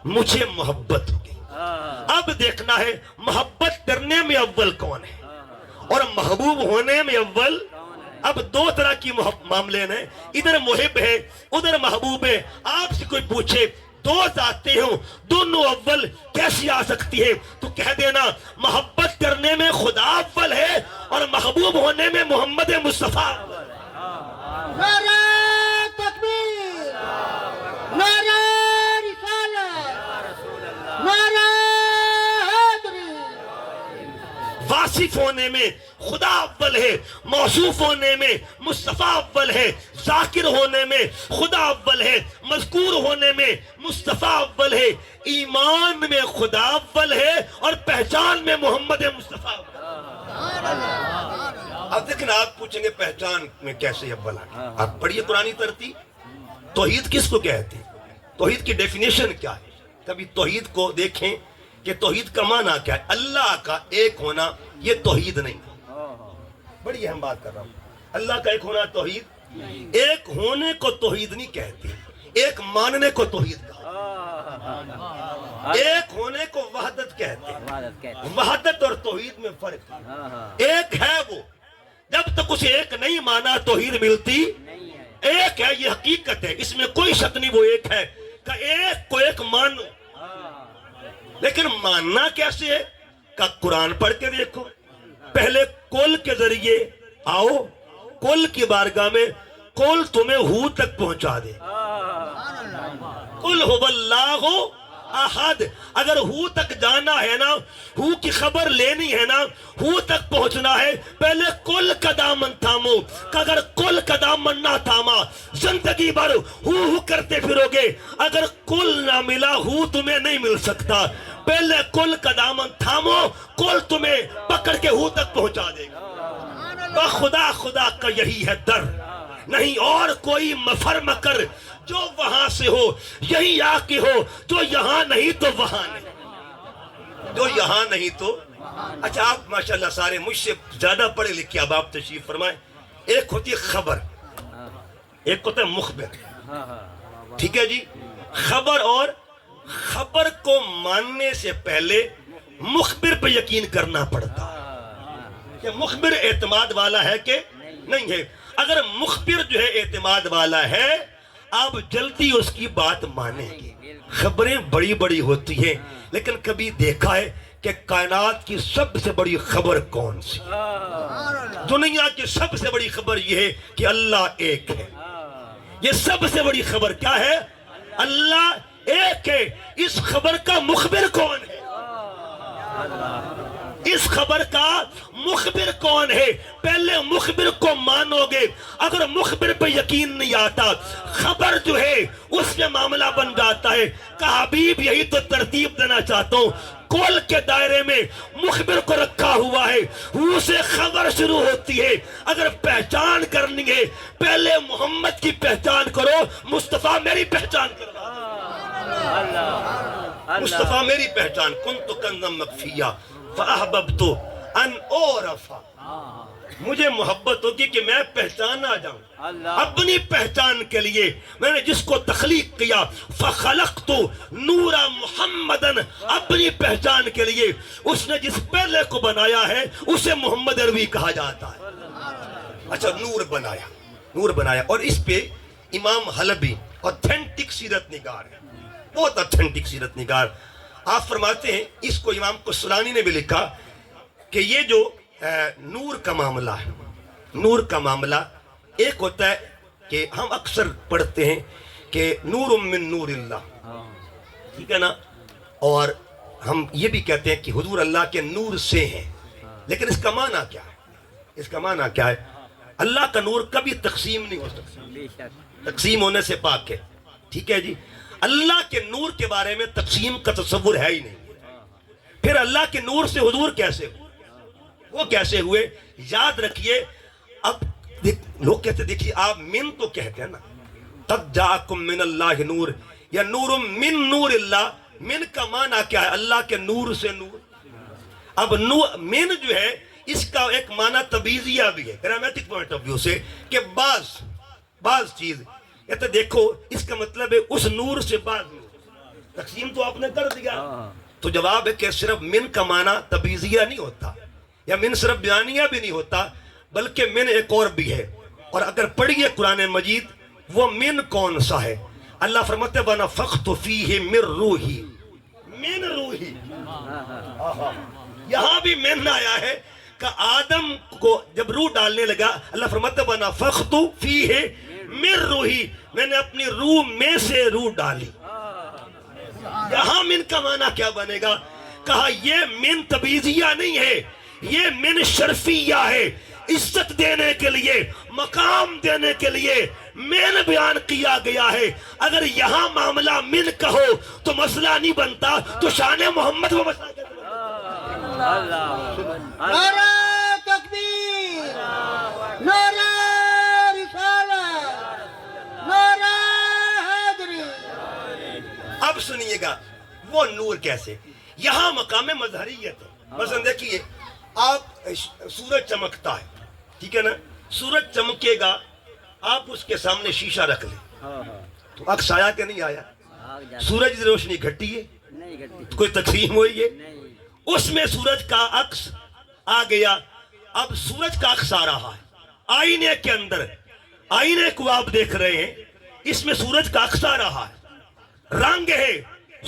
Speaker 1: مجھے محبت ہوگی۔ اب دیکھنا ہے محبت کرنے میں اول کون ہے اور محبوب ہونے میں اول۔ اب دو طرح کی معاملے ہیں، ادھر محب ہے ادھر محبوب ہے۔ آپ سے کوئی پوچھے دو ذاتیں ہوں دونوں اول کیسی آ سکتی ہے، تو کہہ دینا محبت کرنے میں خدا اول ہے اور محبوب ہونے میں محمد مصطفیٰ۔
Speaker 4: نعرہ تکبیر، نعرہ رسالت، نعرہ حیدری۔
Speaker 1: واصف ہونے میں خدا اول ہے، موصوف ہونے میں مصطفیٰ اول ہے، ذاکر ہونے میں خدا اول ہے، مذکور ہونے میں مصطفیٰ اول ہے، ایمان میں خدا اول ہے اور پہچان میں محمد مصطفیٰ اول ہے۔ اب دیکھنا آپ پوچھیں گے پہچان میں کیسے اول ہے؟ آپ پڑھیے قرآن ترتیب، توحید کس کو کہتے ہیں؟ توحید کی ڈیفینیشن کیا ہے؟ کبھی توحید کو دیکھیں کہ توحید کا معنی کیا ہے؟ اللہ کا ایک ہونا یہ توحید نہیں ہے، بڑی اہم بات کر رہا ہوں۔ اللہ کا ایک ہونا توحید، ایک ہونے کو توحید نہیں کہتے، ایک ماننے کو توحید کہا۔ ایک ہونے کو وحدت کہتے ہیں، وحدت اور توحید میں فرق ہے۔ ایک ہے وہ، جب تک اسے ایک نہیں مانا توحید ملتی ایک ہے، یہ حقیقت ہے، اس میں کوئی شک نہیں، وہ ایک ہے کہ ایک کو ایک مانو۔ لیکن ماننا کیسے ہے؟ کہ قرآن پڑھ کے دیکھو، پہلے کل کے ذریعے آؤ، کل کی بارگاہ میں کل تمہیں ہو تک پہنچا دے۔ کل ہو اللہ احد، اگر ہو تک جانا ہے نا، ہو کی خبر لینی ہے نا، ہو تک پہنچنا ہے، پہلے کل کا دامن تھامو، کہ اگر کل کا دامن نہ تھاما زندگی بھر ہو کرتے پھرو گے، اگر کل نہ ملا ہو تمہیں نہیں مل سکتا۔ پہلے کل کا دامن تھامو، کل تمہیں پکڑ کے ہو تک پہنچا دے گا۔ خدا خدا کا یہی ہے در، نہیں اور کوئی مفر مکر، جو وہاں سے ہو یہی آ کے ہو، جو یہاں نہیں تو وہاں نہیں، جو یہاں نہیں تو۔ اچھا آپ ماشاءاللہ سارے مجھ سے زیادہ پڑھے لکھے، اب آپ تشریف فرمائیں۔ ایک ہوتی ہے خبر، ایک ہوتا ہے مخبر، ٹھیک ہے جی؟ خبر، اور خبر کو ماننے سے پہلے مخبر پہ یقین کرنا پڑتا ہے کہ مخبر اعتماد والا ہے کہ نہیں ہے۔ اگر مخبر جو ہے اعتماد والا ہے، آپ جلدی اس کی بات مانیں گے۔ خبریں بڑی بڑی ہوتی ہیں، لیکن کبھی دیکھا ہے کہ کائنات کی سب سے بڑی خبر کون سی؟ دنیا کی سب سے بڑی خبر یہ ہے کہ اللہ ایک ہے. یہ سب سے بڑی خبر کیا ہے؟ اللہ ایک ہے. اس خبر کا مخبر کون ہے؟ اس خبر کا مخبر کون ہے؟ پہلے مخبر کو مانو گے. اگر مخبر پہ یقین نہیں آتا، خبر جو ہے اس میں معاملہ بن جاتا ہے. کہ حبیب یہی تو ترتیب دینا چاہتا ہوں. کل کے دائرے میں مخبر کو رکھا ہوا ہے، وہ سے خبر شروع ہوتی ہے. اگر پہچان کرنی ہے پہلے محمد کی پہچان کرو. مصطفیٰ میری پہچان کرو. مصطفیٰ میری پہچان. کنت کنزا مخفیہ فاحببت ان اعرف. مجھے محبت ہوگی کہ میں پہچانا جاؤں. اپنی پہچان کے لیے میں نے جس کو تخلیق کیا، فخلقت نور محمدن. اپنی پہچان کے لیے اس نے جس پہلے کو بنایا ہے اسے محمد عربی کہا جاتا ہے. اچھا، نور بنایا، نور بنایا. اور اس پہ امام حلبی اوتھینٹک سیرت نگار ہے، بہت اوتھینٹک سیرت نگار. آپ فرماتے ہیں، اس کو امام قسطلانی نے بھی لکھا کہ یہ جو نور کا معاملہ ہے، نور کا معاملہ ایک ہوتا ہے کہ ہم اکثر پڑھتے ہیں کہ نور من نور اللہ، ٹھیک ہے نا، اور ہم یہ بھی کہتے ہیں کہ حضور اللہ کے نور سے ہیں. لیکن اس کا معنی کیا ہے؟ اس کا معنی کیا ہے؟ اللہ کا نور کبھی تقسیم نہیں ہو سکتا، تقسیم ہونے سے پاک ہے. ٹھیک ہے جی. اللہ کے نور کے بارے میں تقسیم کا تصور ہے ہی نہیں. پھر اللہ کے نور سے حضور کیسے ہوئے؟ وہ کیسے ہوئے؟ یاد رکھیے. اب لوگ کہتے، دیکھیے آپ من تو کہتے ہیں نا، قد جاءکم من اللہ نور یا نور من نور اللہ. من کا معنی کیا ہے؟ اللہ کے نور سے نور. اب من جو ہے اس کا ایک معنی تبعیضیہ بھی ہے، گرامیٹک پوائنٹ آف ویو سے، کہ بعض چیز. یہ تو دیکھو اس کا مطلب ہے اس نور سے بعض نور. تقسیم تو آپ نے کر دیا. تو جواب ہے کہ صرف من کا معنی تبعیضیہ نہیں ہوتا، یا من صرف بیانیہ بھی نہیں ہوتا، بلکہ من ایک اور بھی ہے. اور اگر پڑھیے قرآن مجید، وہ من کون سا ہے؟ اللہ فرماتے ہیں وَنَفَخْتُ فِيهِ مِن رُوحِي. من روحی. یہاں بھی من آیا ہے کہ آدم کو جب روح ڈالنے لگا، اللہ فرماتے ہیں وَنَفَخْتُ فِيهِ مِن رُوحِي. میں نے اپنی روح میں سے روح ڈالی. یہاں من کا معنی کیا بنے گا؟ کہا یہ من تبعیضیہ نہیں ہے، یہ من شرفیہ ہے. عزت دینے کے لیے، مقام دینے کے لیے من بیان کیا گیا ہے. اگر یہاں معاملہ من کا ہو تو مسئلہ نہیں بنتا، تو شان محمد وہ مسئلہ کیسے بنتا؟
Speaker 4: نعرہ تکبیر، نعرہ رسالت، نعرہ حیدری.
Speaker 1: اب سنیے گا وہ نور کیسے. یہاں مقام مظہریت ہے. مثلا دیکھیے، آپ سورج چمکتا ہے، ٹھیک ہے نا، سورج چمکے گا، آپ اس کے سامنے شیشہ رکھ لیں تو عکس آیا کہ نہیں آیا؟ سورج کی روشنی گھٹی ہے، کوئی تقسیم ہوئی ہے؟ اس میں سورج کا عکس آ گیا. اب سورج کا عکس آ رہا ہے آئینے کے اندر، آئینے کو آپ دیکھ رہے ہیں، اس میں سورج کا عکس آ رہا ہے. رنگ ہے،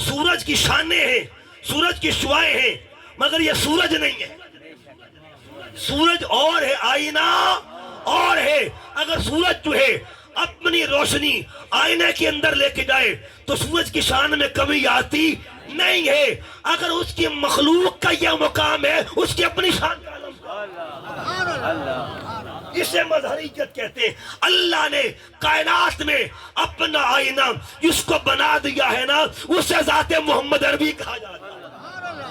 Speaker 1: سورج کی شانیں ہیں، سورج کی شعائیں ہیں، مگر یہ سورج نہیں ہے. سورج اور ہے، آئینہ اور ہے. اگر سورج جو ہے اپنی روشنی آئینے کے اندر لے کے جائے تو سورج کی شان میں کمی آتی نہیں ہے. اگر اس کی مخلوق کا یہ مقام ہے، اس کی اپنی شان کا اسے مظہریت کہتے ہیں. اللہ نے کائنات میں اپنا آئینہ جس کو بنا دیا ہے نا، اسے ذات محمد عربی کہا جاتا ہے.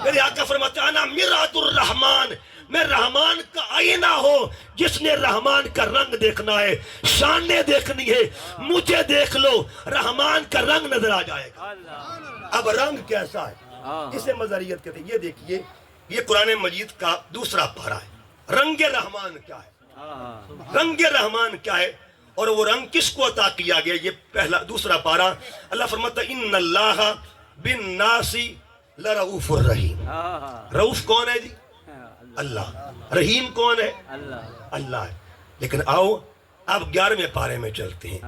Speaker 1: میرے آقا فرماتے ہیں انا مرآت الرحمن، میں رحمان کا آئینہ ہو. جس نے رحمان کا رنگ دیکھنا ہے، شانیں دیکھنی ہے، مجھے دیکھ لو، رحمان کا رنگ نظر آ جائے گا. اب رنگ کیسا ہے؟ اسے مظہریت کہتے ہیں. یہ دیکھیے، یہ قرآن مجید کا دوسرا پارہ ہے. رنگ رحمان کیا ہے؟ رنگ رحمان کیا ہے اور وہ رنگ کس کو عطا کیا گیا؟ یہ پہلا دوسرا پارہ. اللہ فرماتا ہے ان اللہ بالناس لرؤوف الرحیم. رؤوف کون ہے جی؟ اللہ. رحیم کون ہے؟ اللہ ہے. لیکن آؤ اب 11ویں پارے میں چلتے ہیں.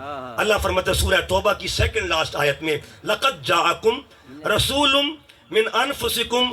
Speaker 1: اللہ فرماتا ہے سورہ توبہ کی سیکنڈ لاسٹ آیت میں لقد جاءکم رسول من انفسکم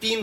Speaker 1: 3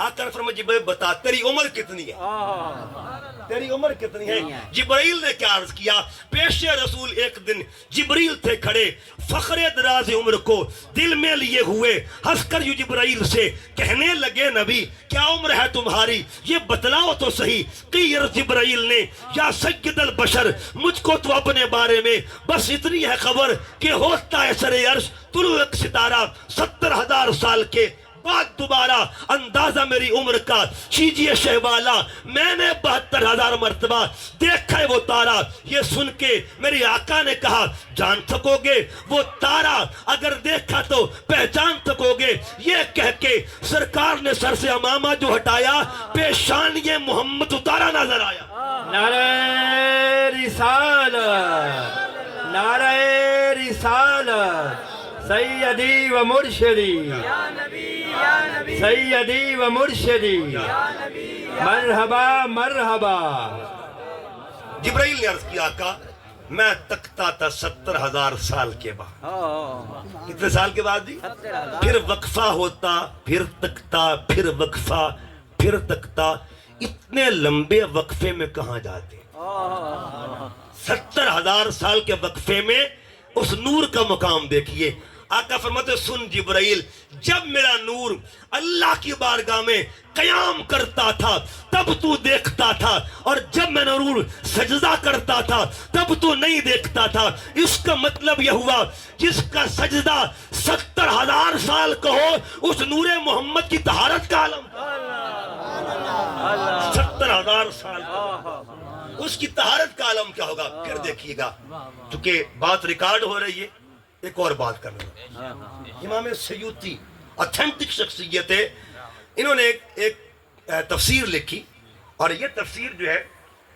Speaker 1: آقا نے فرمایا جبرائیل بتا تیری عمر کتنی ہے، تیری عمر کتنی ہے؟ جبرائیل نے کیا عرض کیا؟ پیش رسول ایک دن جبرائیل تھے کھڑے، فخر دراز عمر کو دل میں لیے ہوئے، ہنس کر یوں جبرائیل سے کہنے لگے نبی کیا عمر ہے تمہاری، یہ بتلاؤ تو صحیح۔ قیر جبرائیل نے یا سید البشر مجھ کو تو اپنے بارے میں بس اتنی ہے خبر کہ ہوتا ہے سر عرش طلوع ایک ستارہ، 70,000 سال کے بعد دوبارہ اندازہ میری عمر کا کیجئے شہبالا، میں نے 72,000 مرتبہ دیکھا ہے وہ تارا۔ یہ سن کے میری آقا نے کہا جان سکو گے وہ تارا، اگر دیکھا تو پہچان سکو گے؟ یہ کہہ کے سرکار نے سر سے امامہ جو ہٹایا، پیشان یہ محمد اتارا نظر آیا۔
Speaker 3: نعرہ رسالت، نعرہ رسالت، سیدی و مرشدی، سیدی و مرشدی، مرحبا مرحبا۔
Speaker 1: جبرائیل نے عرض کیا آقا میں تکتا تھا 70,000 سال کے بعد۔ کتنے سال کے بعد جی؟ پھر وقفہ ہوتا، پھر تکتا، پھر وقفہ، پھر تکتا، اتنے لمبے وقفے میں کہاں جاتے؟ 70,000 سال کے وقفے میں اس نور کا مقام دیکھیے۔ آقا فرماتے سن جبرائیل، جب میرا نور اللہ کی بارگاہ میں قیام کرتا تھا تب تو دیکھتا تھا، اور جب میں نور سجدہ کرتا تھا تب تو نہیں دیکھتا تھا۔ اس کا مطلب یہ ہوا جس کا سجدہ 70,000 سال کا ہو اس نور محمد کی طہارت کا عالم، 70,000 سال اس کی طہارت کا عالم کیا ہوگا؟ پھر دیکھیے گا، چونکہ بات ریکارڈ ہو رہی ہے ایک اور بات کرنا۔ امام سیوطی اتھینٹک شخصیت ہے، انہوں نے ایک تفسیر لکھی، اور یہ تفسیر جو ہے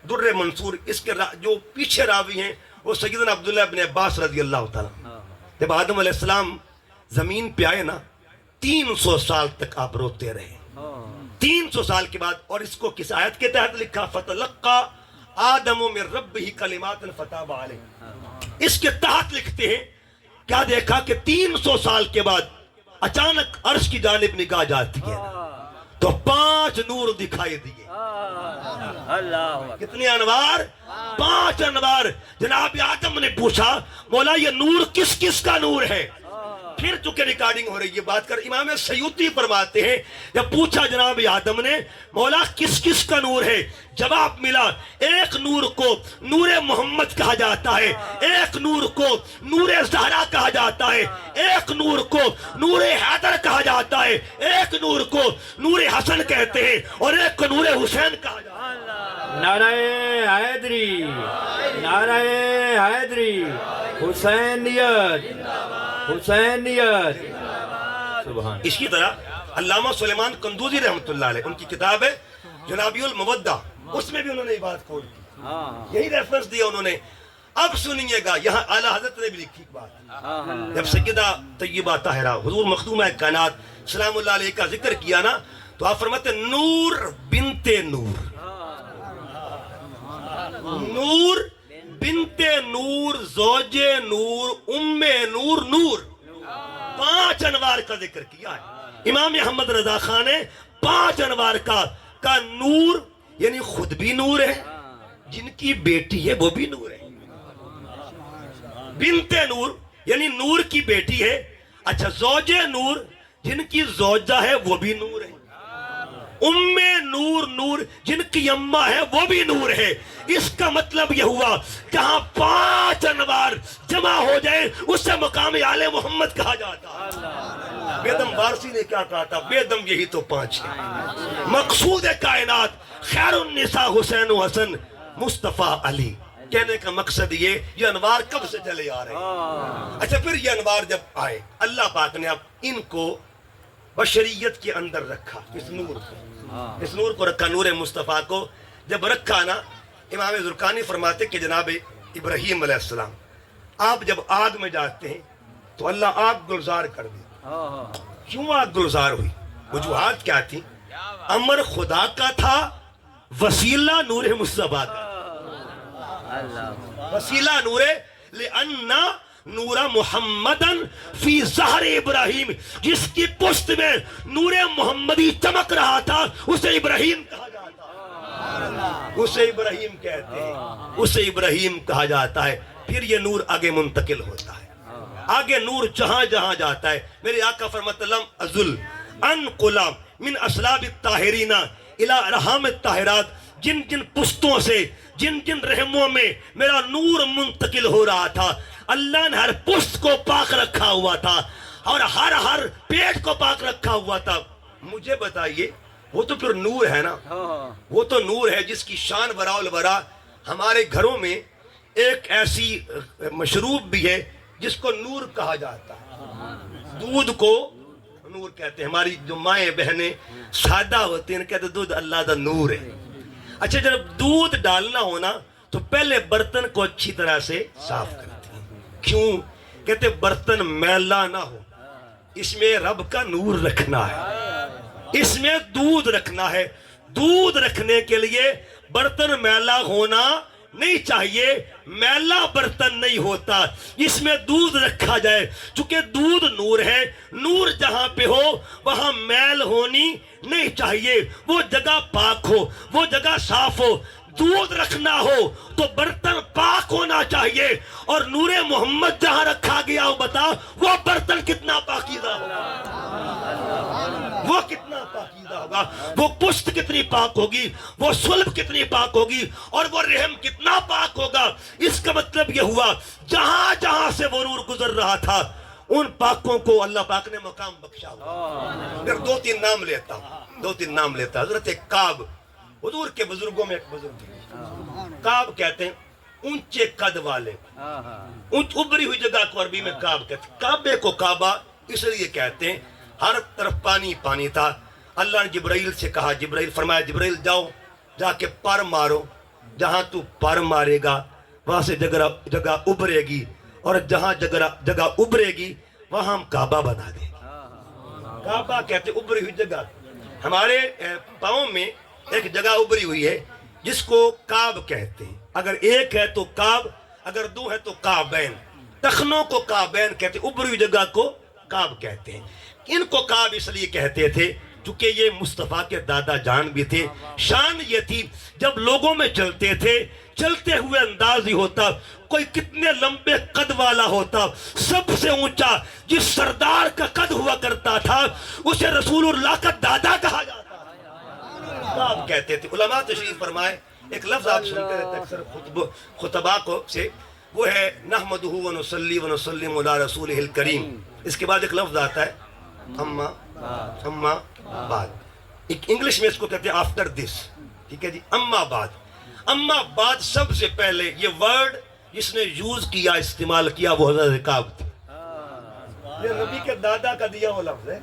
Speaker 1: در منصور، اس کے جو پیچھے راوی ہیں وہ سیدنا عبداللہ بن عباس رضی اللہ تعالیٰ۔ جب آدم علیہ السلام زمین پہ آئے نا 300 سال تک آپ روتے رہے، 300 سال کے بعد، اور اس کو کس آیت کے تحت لکھا؟ فَتَلَقَّى آدَمُ مِن رَبِّهِ كَلِمَاتٍ فَتَابَ عَلَيْهِ۔ اس کے تحت لکھتے ہیں کیا دیکھا کہ 300 سال کے بعد اچانک عرش کی جانب نگاہ جاتی ہے تو 5 نور دکھائی دیے۔ کتنے انوار؟ 5 انوار۔ جناب آدم نے پوچھا مولا یہ نور کس کس کا نور ہے؟ پھر چونکہ ریکارڈنگ ہو رہی ہے بات کر، امام سیوطی فرماتے ہیں جب پوچھا جناب آدم نے مولا کس کس کا نور ہے، جواب ملا ایک نور کو نور محمد کہا جاتا ہے، ایک نور کو نور زہرا کہا جاتا ہے، ایک نور کو نور حیدر کہا جاتا ہے، ایک نور کو نور حسن کہتے ہیں، اور ایک کو نور حسین کہا جاتا ہے۔
Speaker 3: نعرہ حیدری، نعرہ حیدری، حسینیت، حسینیت، سبحان۔
Speaker 1: اس کی طرح علامہ سلیمان قندوزی رحمۃ اللہ علیہ، ان کی کتاب ہے جنابی المودہ، اس میں بھی انہوں نے یہ بات کھول کی، یہی ریفرنس دیا انہوں نے۔ اب سنیے گا یہاں اعلیٰ حضرت نے بھی لکھی بات، جب سیدہ طیبہ طاہرہ حضور مخدومہ کائنات سلام اللہ علیہ کا ذکر کیا نا تو آپ فرماتے نور بنت نور، نور بنت نور، زوج نور، ام نور، نور، 5 انوار کا ذکر کیا ہے۔ امام احمد رضا خان نے 5 انوار کا نور یعنی خود بھی نور ہے، جن کی بیٹی ہے وہ بھی نور ہے، بنت نور یعنی نور کی بیٹی ہے، اچھا زوج نور جن کی زوجہ ہے وہ بھی نور ہے، ام نور، نور جن کی اماں ہے وہ بھی نور ہے۔ اس کا مطلب یہ ہوا جہاں 5 انوار جمع ہو جائے اسے مقام آل محمد کہا جاتا۔ بیدم وارسی نے کیا کہا تھا؟ بیدم یہی تو 5 ہے، مقصود کائنات خیر النساء حسین و حسن مصطفیٰ علی۔ کہنے کا مقصد یہ انوار کب سے چلے آ رہے ہیں۔ اچھا پھر یہ انوار جب آئے اللہ پاک نے اب ان کو بشریت کے اندر رکھا، اس نور کو رکھا، نور مصطفیٰ کو جب رکھا نا، امام زرقانی فرماتے کہ جناب ابراہیم علیہ السلام آپ جب آگ میں جاتے ہیں تو اللہ آگ گلزار کر دی۔ کیوں آگ گلزار ہوئی؟ وجوہات کیا تھی؟ امر خدا کا تھا، وسیلہ نور مصطفیٰ کا، وسیلہ نور لأن نورا محمدن فی ظہر ابراہیم، جس کی پشت میں نور محمدی چمک رہا تھا اسے ابراہیم کہا جاتا ہے، اسے ابراہیم کہتے ہیں، اسے ابراہیم کہا جاتا ہے۔ پھر یہ نور آگے منتقل ہوتا ہے، آگے نور جہاں جہاں جاتا ہے۔ میرے آقا فرماتے لم ازل انقلا من اسلاب الطاہرین الی ارحام الطاہرات، جن جن پشتوں سے، جن جن رحموں میں میرا نور منتقل ہو رہا تھا، اللہ نے ہر پشت کو پاک رکھا ہوا تھا اور ہر پیٹ کو پاک رکھا ہوا تھا۔ مجھے بتائیے، وہ تو پھر نور ہے نا، وہ تو نور ہے جس کی شان وراء الورا۔ ہمارے گھروں میں ایک ایسی مشروب بھی ہے جس کو نور کہا جاتا ہے، دودھ کو نور کہتے ہیں۔ ہماری جو مائیں بہنیں سادہ ہوتی ہیں کہتے ہیں دودھ اللہ دا نور ہے۔ اچھا، جب دودھ ڈالنا ہونا تو پہلے برتن کو اچھی طرح سے صاف کرتے ہیں، کیوں؟ کہتے برتن میلا نہ ہو، اس میں رب کا نور رکھنا ہے، اس میں دودھ رکھنا ہے۔ دودھ رکھنے کے لیے برتن میلا ہونا نہیں چاہیے، میلا برتن نہیں ہوتا، اس میں دودھ رکھا جائے، چونکہ دودھ نور ہے۔ نور جہاں پہ ہو وہاں میل ہونی نہیں چاہیے، وہ جگہ پاک ہو، وہ جگہ صاف ہو۔ دودھ رکھنا ہو تو برتن پاک ہونا چاہیے، اور نور محمد جہاں رکھا گیا ہو بتا وہ برتن کتنا پاکیزہ ہوگا، وہ کتنا پاکیزہ ہوگا، وہ پشت کتنی پاک ہوگی، وہ صلب کتنی پاک ہوگی، اور وہ رحم کتنا پاک ہوگا۔ اس کا مطلب یہ ہوا جہاں جہاں سے وہ نور گزر رہا تھا ان پاکوں کو اللہ پاک نے مقام بخشا ہوا۔ پھر دو تین نام لیتا حضرت کعب، حضور کے بزرگوں میں ایک بزرگ تھے، کعب کہتے ہیں اونچے قد والے، ابری ہوئی جگہ کو عربی میں کعب کہتے ہیں۔ کعبے کو کعبہ اس لیے کہتے ہیں ہر طرف پانی پانی تھا۔ اللہ نے جبرائیل سے کہا، جبرائیل فرمایا جبرائیل جاؤ جا کے پر مارو، جہاں تو پر مارے گا وہاں سے جگہ ابرے گی، اور جہاں جگہ ابرے گی وہاں ہم کعبہ بنا دیں گے۔ کعبہ کہتے ہیں ابری ہوئی جگہ۔ ہمارے پاؤں میں ایک جگہ ابری ہوئی ہے جس کو کعب کہتے ہیں، اگر ایک ہے تو کعب، اگر دو ہے تو کعبین۔ ٹخنوں کو کعبین کہتے ہیں، ابری ہوئی جگہ کو کعب کہتے ہیں۔ ان کو کعب اس لیے کہتے تھے چونکہ یہ مصطفیٰ کے دادا جان بھی تھے۔ شان یہ تھی جب لوگوں میں چلتے تھے، چلتے ہوئے انداز ہی ہوتا، کوئی کتنے لمبے قد والا ہوتا، سب سے اونچا جس سردار کا قد ہوا کرتا تھا اسے رسول اللہ کا دادا کہا جاتا کعب کہتے تھے۔ علماء تشریف فرمائے، ایک لفظ آپ سنتے رہتے اکثر خطبہ کو سے، وہ ہے نحمدہ ونصلی ونسلم علی رسولہ الکریم۔ اس کے بعد ایک لفظ آتا ہے اما بعد، انگلش میں اس کو کہتے ہیں آفٹر دس، ٹھیک ہے جی، اما بعد۔ اما بعد سب سے پہلے یہ ورڈ جس نے یوز کیا، استعمال کیا، وہ حضرت کعب تھے۔ یہ نبی کے دادا کا دیا وہ لفظ ہے،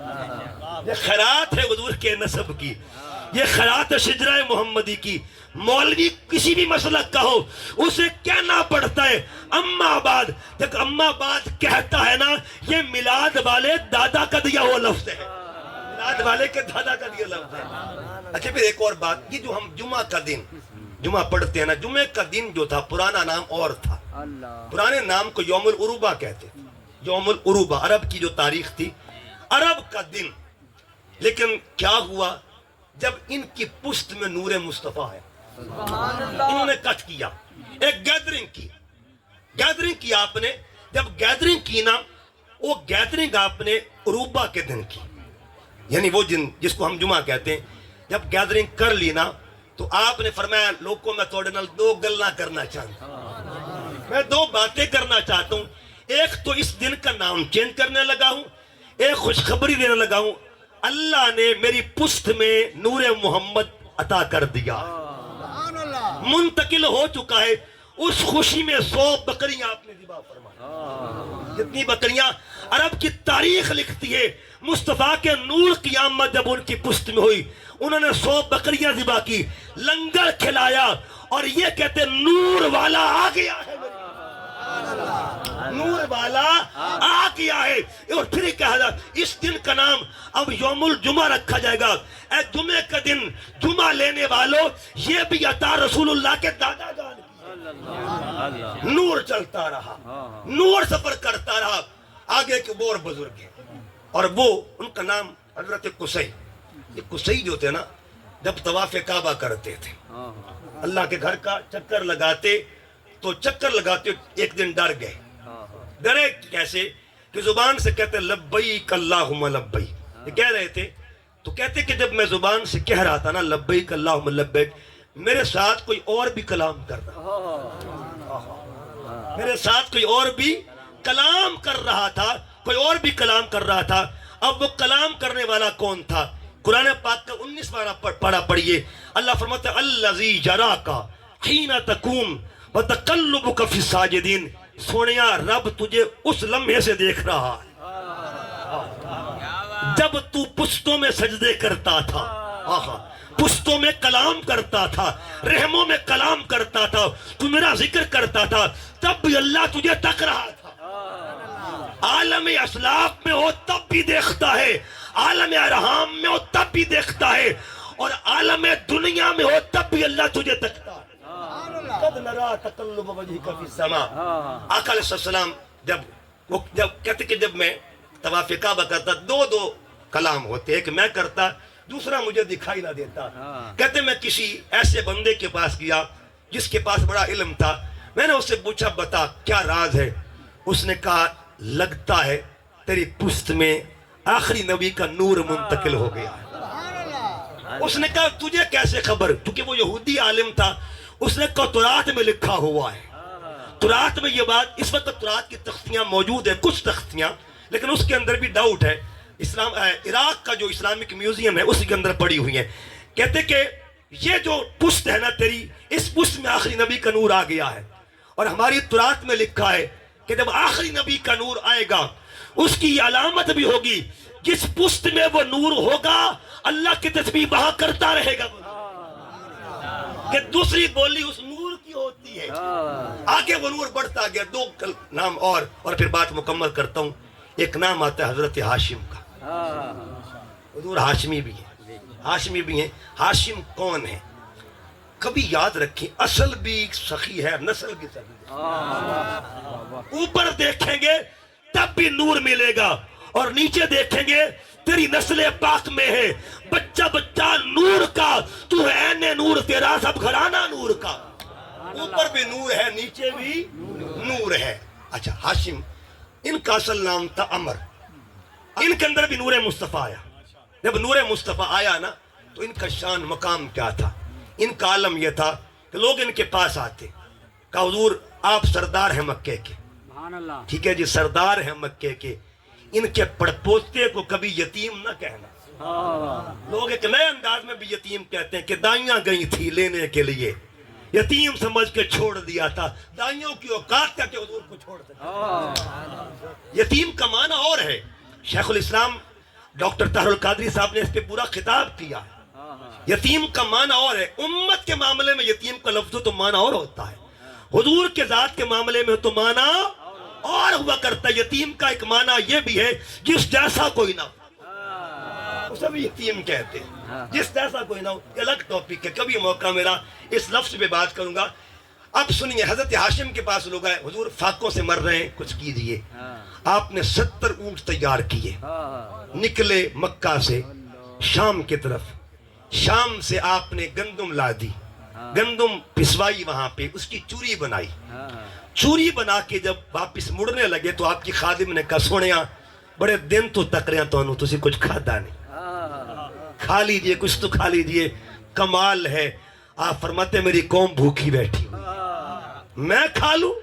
Speaker 1: یہ خیرات ہے حضور کے نسب کی، یہ خیرات شجرہ محمدی کی۔ مولوی کسی بھی مسلک کا ہو اسے کہنا پڑتا ہے اما بعد۔ جب اما بعد کہتا ہے نا، یہ میلاد والے دادا کا دیا ہوا لفظ ہے، میلاد والے کے دادا کا دیا لفظ ہے۔ اچھا پھر ایک اور بات، یہ جو ہم جمعہ کا دن جمعہ پڑھتے ہیں نا، جمعہ کا دن جو تھا پرانا نام اور تھا، پرانے نام کو یوم العروبہ کہتے تھے، یوم العروبہ عرب کی جو تاریخ تھی، عرب کا دن۔ لیکن کیا ہوا جب ان کی پشت میں نور مصطفیٰ ہے، انہوں نے کٹ کیا، ایک گیدرنگ کی آپ نے۔ جب گیدرنگ کی نا، وہ گیدرنگ آپ نے عروبہ کے دن کی، یعنی وہ دن جس کو ہم جمعہ کہتے ہیں۔ جب گیدرنگ کر لی نا تو آپ نے فرمایا لوگوں میں توڑے نال دو گلنا کرنا چاہتا ہوں، میں دو باتیں کرنا چاہتا ہوں۔ ایک تو اس دن کا نام چینج کرنے لگا ہوں، ایک خوشخبری دینے لگا ہوں، اللہ نے میری پشت میں نور محمد عطا کر دیا، منتقل ہو چکا ہے۔ اس خوشی میں 100 بکریاں آپ نے ذبح فرمائی۔ جتنی بکریاں عرب کی تاریخ لکھتی ہے، مصطفیٰ کے نور کی آمد جب ان کی پشت میں ہوئی، انہوں نے 100 بکریاں ذبح کی، لنگر کھلایا، اور یہ کہتے نور والا آ گیا ہے، نور والا آ گیا ہے۔ اور پھر کہا جا اس دن کا نام اب یوم الجمعہ رکھا جائے گا۔ اے جمعے کا دن، جمعہ لینے والوں، یہ بھی عطا رسول اللہ کے دادا جان کی، نور چلتا رہا، نور سفر کرتا رہا. آگے کے وہ اور بزرگ ہیں اور وہ ان کا نام حضرت قصی. یہ قصی جو تھے نا جب طواف کعبہ کرتے تھے اللہ کے گھر کا چکر لگاتے تو چکر لگاتے ایک دن ڈر گئے. ڈرے کیسے کہ زبان سے کہتے لبیک اللہم لبیک. یہ کہہ رہے تھے تو کہتے کہ جب میں زبان سے کہہ رہا تھا نا لبیک اللہم لبیک میرے ساتھ کوئی اور بھی کلام کر رہا، میرے ساتھ کوئی اور بھی کلام کر رہا تھا، کوئی اور بھی کلام کر رہا تھا. اب وہ کلام کرنے والا کون تھا؟ قرآن پاک کا 19 پارہ پڑھیے. اللہ فرماتا ہے الذی یراک حین تقوم وتقلبک فی الساجدین. سونیا رب تجھے اس لمحے سے دیکھ رہا ہے جب تو پشتوں میں سجدے کرتا تھا، پشتوں میں کلام کرتا تھا، رحموں میں کلام کرتا تھا، تو میرا ذکر کرتا تھا، تب بھی اللہ تجھے تک رہا تھا. عالم اسلاف میں ہو تب بھی دیکھتا ہے، عالم ارحام میں ہو تب بھی دیکھتا ہے، اور عالم دنیا میں ہو تب بھی اللہ تجھے تکتا ہے. قد نرا تقلب وجهك في السماء. آقا علیہ السلام جب کہتے کہ جب میں طواف کعبہ کرتا دو کلام ہوتے، ایک میں کرتا دوسرا مجھے دکھائی نہ دیتا. کہتے میں کسی ایسے بندے کے پاس گیا جس کے پاس بڑا علم تھا. میں نے اس سے پوچھا بتا کیا راز ہے؟ اس نے کہا لگتا ہے تیری پشت میں آخری نبی کا نور منتقل ہو گیا ہے. اس نے کہا تجھے کیسے خبر؟ کیونکہ وہ یہودی عالم تھا. اس نے کہا تورات میں لکھا ہوا ہے. تورات میں یہ بات، اس وقت تورات کی تختیاں موجود ہیں، کچھ تختیاں، لیکن اس کے اندر بھی ڈاؤٹ ہے. عراق کا جو اسلامک میوزیم ہے اس کے اندر پڑی ہوئی ہیں. کہتے کہ یہ جو پشت ہے نا تیری، اس پشت میں آخری نبی کا نور آ گیا ہے. اور ہماری تورات میں لکھا ہے کہ جب آخری نبی کا نور آئے گا اس کی یہ علامت بھی ہوگی، جس پشت میں وہ نور ہوگا اللہ کی تسبیح وہاں کرتا رہے گا، کہ دوسری بولی اس نور کی ہوتی ہے. آگے وہ نور بڑھتا گیا. دو نام اور پھر بات مکمل کرتا ہوں. ایک نام آتا ہے حضرت ہاشم کا. حضور ہاشمی بھی ہیں، ہاشمی بھی ہیں. ہاشم کون ہے؟ کبھی یاد رکھیں اصل بھی سخی ہے، نسل بھی سخی ہے. اوپر دیکھیں گے تب بھی نور ملے گا، اور نیچے دیکھیں گے تیری نسل پاک میں ہے، بچہ بچہ نور کا، تو ہے عین نور، تیرا سب گھرانہ نور کا. اوپر بھی نور ہے، نیچے بھی نور ہے. اچھا ہاشم، ان کا اصل نام تھا عمر. ان کے اندر بھی نور مصطفیٰ آیا. جب نور مصطفیٰ آیا نا تو ان کا شان مقام کیا تھا؟ ان کا عالم یہ تھا کہ لوگ ان کے پاس آتے کہ حضور آپ سردار ہیں مکے کے. ٹھیک ہے جی، سردار ہیں مکے کے. ان کے پڑپوتے کو کبھی یتیم نہ کہنا. لوگ ایک نئے انداز میں بھی یتیم کہتے ہیں کہ دائیاں گئی تھی لینے کے لیے، یتیم سمجھ کے چھوڑ دیا تھا. دائیوں کی اوقات کیا کہ حضور کو چھوڑ سکتے. یتیم کا معنی اور ہے. شیخ الاسلام ڈاکٹر طاہر القادری صاحب نے اس پہ پورا خطاب کیا ہے. یتیم کا معنی اور ہے. امت کے معاملے میں یتیم کا لفظ تو معنی اور ہوتا ہے، حضور کے ذات کے معاملے میں تو معنی اور ہوا کرتا ہے. یتیم کا ایک معنی یہ بھی ہے جس جیسا کوئی نہ ہو، اسے بھی یتیم کہتے ہیں. جس جیسا کوئی نہ ہو. الگ ٹاپک ہے، کبھی موقع میرا اس لفظ پہ بات کروں گا. اب سنیے، حضرت ہاشم کے پاس لوگ آئے، حضور فاقوں سے مر رہے ہیں، کچھ کیجئے. آپ نے 70 اونٹ تیار کیے، نکلے مکہ سے شام کی طرف. شام سے آپ نے گندم لا دی، گندم پسوائی وہاں پہ، اس کی چوری بنائی. چوری بنا کے جب واپس مڑنے لگے تو آپ کی خادم نے کہا سونیا بڑے دن تو تک رہے تو تسی کچھ کھادا نہیں، کھا لیجئے، کچھ تو کھا لیجئے. کمال ہے. آپ فرماتے میری قوم بھوکی بیٹھی ہوئی، میں کھا لوں؟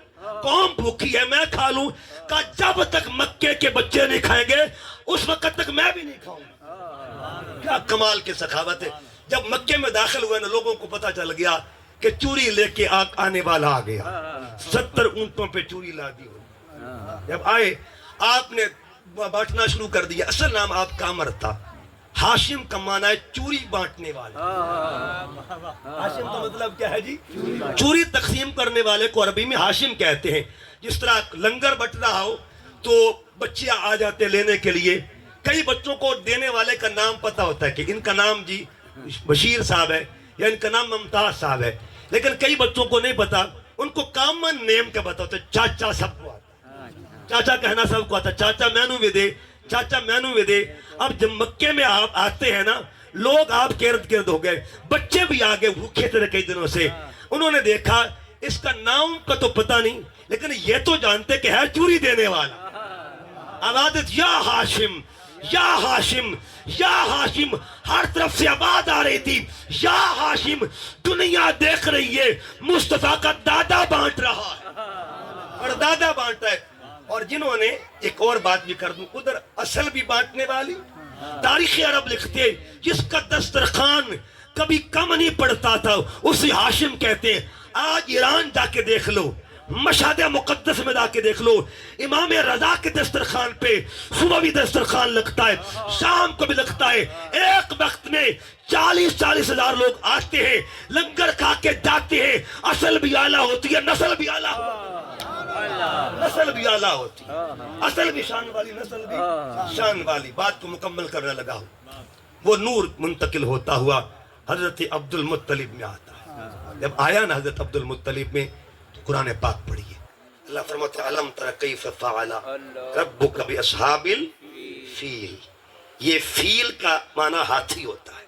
Speaker 1: قوم بھوکی ہے میں کھا لوں؟ کہا جب تک مکے کے بچے نہیں کھائیں گے اس وقت تک میں بھی نہیں کھاؤں. کیا کمال کی سخاوت ہے. جب مکے میں داخل ہوئے نا لوگوں کو پتا چل گیا کہ چوری لے کے آنے والا آ گیا. 70 اونٹوں پہ چوری لا دی ہوئی. جب آئے آپ نے بانٹنا شروع کر دیا. اصل نام آپ کا عمر تھا. ہاشم کا معنی ہے چوری بانٹنے والا. ہاشم کا مطلب کیا ہے جی؟ چوری تقسیم کرنے والے کو عربی میں ہاشم کہتے ہیں. جس طرح لنگر بٹ رہا ہو تو بچے آ جاتے لینے کے لیے. کئی بچوں کو دینے والے کا نام پتا ہوتا ہے کہ ان کا نام جی بشیر صاحب ہے یا ان کا نام ممتاز صاحب ہے، لیکن کئی بچوں کو نہیں پتا ان کو کامن نیم کا بتاؤ تو چاچا سب کو آتا، چاچا کہنا سب کو آتا، چاچا مینو بھی دے، چاچا مینو بھی دے۔ اب جب مکے میں آپ آتے ہیں نا، لوگ آپ کے ارد گرد ہو گئے، بچے بھی آگے بھوکے تھے کئی دنوں سے، انہوں نے دیکھا اس کا نام کا تو پتہ نہیں، لیکن یہ تو جانتے کہ ہے چوری دینے والا۔ آوازت یا ہاشم یا ہاشم یا ہاشم، ہر طرف سے آواز آ رہی تھی، یا ہاشم، دنیا دیکھ رہی ہے مصطفیٰ کا دادا بانٹ رہا ہے، اور دادا بانٹا ہے۔ اور جنہوں نے ایک اور بات بھی کر دوں، ادھر اصل بھی بانٹنے والی، تاریخ عرب لکھتے جس کا دسترخوان کبھی کم نہیں پڑتا تھا اسے ہاشم کہتے ہیں۔ آج ایران جا کے دیکھ لو، مشہد مقدس میں جا کے دیکھ لو، امام رضا کے دسترخوان پہ صبح بھی دسترخوان لگتا ہے، شام کو بھی لگتا ہے، ایک وقت میں 40 ہزار لوگ آتے ہیں، لنگر کھا کے جاتے ہیں۔ اصل بھی اعلیٰ ہوتی ہے، نسل بھی اعلیٰ ہوتی ہے، نسل بھی اعلیٰ ہوتی ہے، اصل بھی شان والی، نسل بھی شان والی۔ بات کو مکمل کرنے لگا ہوں، وہ نور منتقل ہوتا ہوا حضرت عبد المطلب میں آتا ہے۔ جب آیا نا حضرت عبد المطلب میں، قرآن پاک پڑھیے، اللہ فرماتا ہے علم تر کیف فعل ربک باصحاب الفیل۔ یہ فیل کا معنی ہاتھی ہوتا ہے۔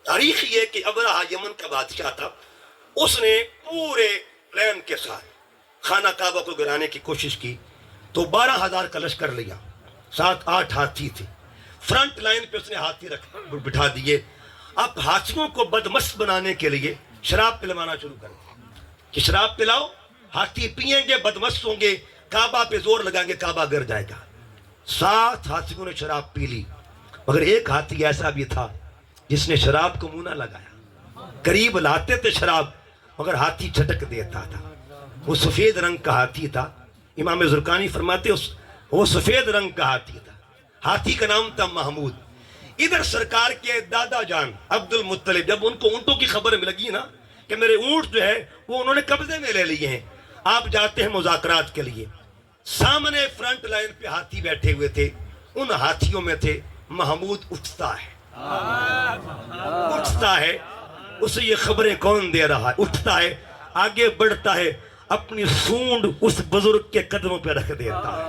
Speaker 1: تاریخ یہ کہ ابرہہ یمن کا بادشاہ تھا، اس نے پورے پلان کے ساتھ خانہ کعبہ کو گرانے کی کوشش کی، تو 12,000 کا لشکر لیا، 7-8 ہاتھی تھے، فرنٹ لائن پہ اس نے ہاتھی بٹھا دیے۔ اب ہاتھیوں کو بدمست بنانے کے لیے شراب پلوانا شروع کر دیا کہ شراب پلاؤ، ہاتھی پیئیں گے، بدمست ہوں گے، کعبہ پہ زور لگائیں گے، کعبہ گر جائے گا۔ 7 ہاتھیوں نے شراب پی لی، مگر ایک ہاتھی ایسا بھی تھا جس نے شراب کو منہ نہ لگایا۔ قریب لاتے تھے شراب، مگر ہاتھی جھٹک دیتا تھا۔ وہ سفید رنگ کا ہاتھی تھا، امام زرقانی فرماتے وہ سفید رنگ کا ہاتھی تھا، ہاتھی کا نام تھا محمود۔ ادھر سرکار کے دادا جان عبد المطلب، جب ان کو اونٹوں کی خبر لگی نا کہ میرے اونٹ جو ہے وہ انہوں نے قبضے میں لے لیے ہیں، آپ جاتے ہیں مذاکرات کے لیے۔ سامنے فرنٹ لائن پہ ہاتھی بیٹھے ہوئے تھے، ان ہاتھیوں میں تھے محمود۔ اٹھتا ہے، اسے یہ خبریں کون دے رہا ہے؟ اٹھتا ہے، آگے بڑھتا ہے، اپنی سونڈ اس بزرگ کے قدموں پہ رکھ دیتا ہے۔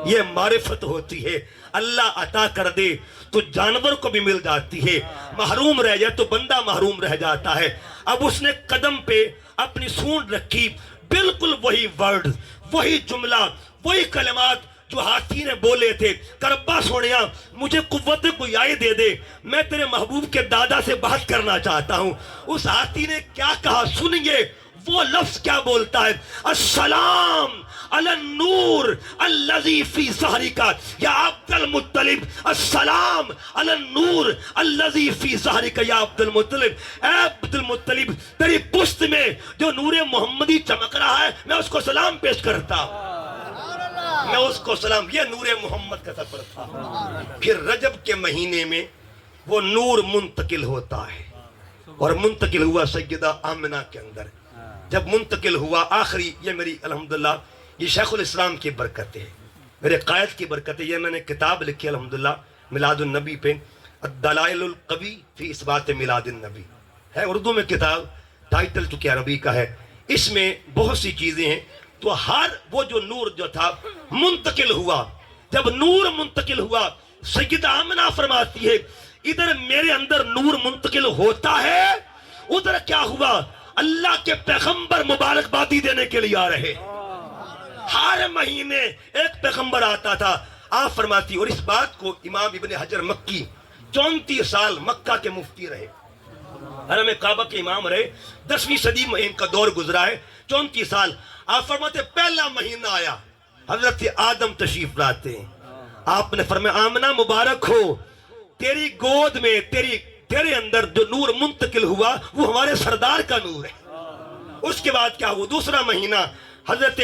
Speaker 1: یہ معرفت ہوتی ہے، اللہ عطا کر دے تو جانور کو بھی مل جاتی ہے، محروم رہ جائے تو بندہ محروم رہ جاتا ہے۔ اب اس نے قدم پہ اپنی سونڈ رکھی، بالکل وہی ورڈ، وہی جملہ، وہی کلمات جو ہاتھی نے بولے تھے کہ ربا سونیا مجھے قوت گویائی دے دے، میں تیرے محبوب کے دادا سے بات کرنا چاہتا ہوں۔ اس ہاتھی نے کیا کہا سنیے، وہ لفظ کیا بولتا ہے، السلام علی النور الذی فی ظہرک یا عبد المطلب، السلام علی النور الذی فی ظہرک یا عبد المطلب۔ اے عبد المطلب، تیری پشت میں جو نور محمدی چمک رہا ہے، میں اس کو سلام پیش کرتا ہوں، میں اس کو سلام۔ یہ نور محمد کا سفر تھا۔ پھر رجب کے مہینے میں وہ نور منتقل ہوتا ہے، اور منتقل ہوا سیدہ آمنہ کے اندر۔ جب منتقل ہوا آخری، یہ میری الحمدللہ یہ شیخ الاسلام کی برکتیں ہیں، میرے قائد کی برکتیں، یہ میں نے کتاب لکھی الحمدللہ میلاد النبی پہ، الدلائل القوی فی اثبات میلاد النبی ہے، اردو میں کتاب، ٹائٹل چونکہ عربی کا ہے، اس میں بہت سی چیزیں ہیں۔ تو ہر وہ جو نور جو تھا منتقل ہوا، جب نور منتقل ہوا، سیدہ آمنہ فرماتی ہے ادھر میرے اندر نور منتقل ہوتا ہے، ادھر کیا ہوا، اللہ کے پیغمبر مبارکبادی دینے کے لیے آ رہے۔ ہر مہینے ایک پیغمبر آتا تھا، آپ فرماتی، اور اس بات کو امام ابن حجر مکی 34 سال مکہ کے مفتی رہے، حرم کعبہ کے امام رہے، 10ویں صدی میں ان کا دور گزرا ہے، 34 سال۔ آپ فرماتے پہلا مہینہ آیا، حضرت آدم تشریف لاتے ہیں، آپ نے فرمایا آمنہ مبارک ہو، تیری گود میں تیرے اندر جو نور منتقل ہوا وہ ہمارے سردار کا نور ہے۔ اس کے بعد کیا ہوا، دوسرا مہینہ، حضرت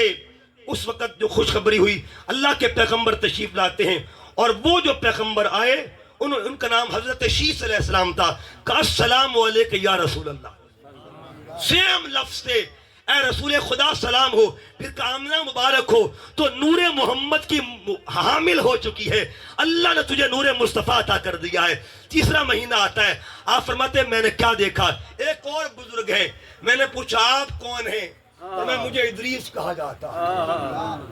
Speaker 1: اس وقت جو خوشخبری ہوئی، اللہ کے پیغمبر تشریف لاتے ہیں، اور وہ جو پیغمبر آئے ان کا نام حضرت شیس علیہ السلام تھا، کہ السلام علیکہ یا رسول اللہ، سیم لفظ سے اے رسول خدا سلام ہو، پھر کہ آمنہ مبارک ہو، تو نور محمد کی حامل ہو چکی ہے، اللہ نے تجھے نور مصطفیٰ عطا کر دیا ہے۔ تیسرا مہینہ آتا ہے، آپ فرماتے ہیں میں نے کیا دیکھا، ایک اور بزرگ ہے، میں نے پوچھا آپ کون ہیں، میں مجھے ادریس کہا جاتا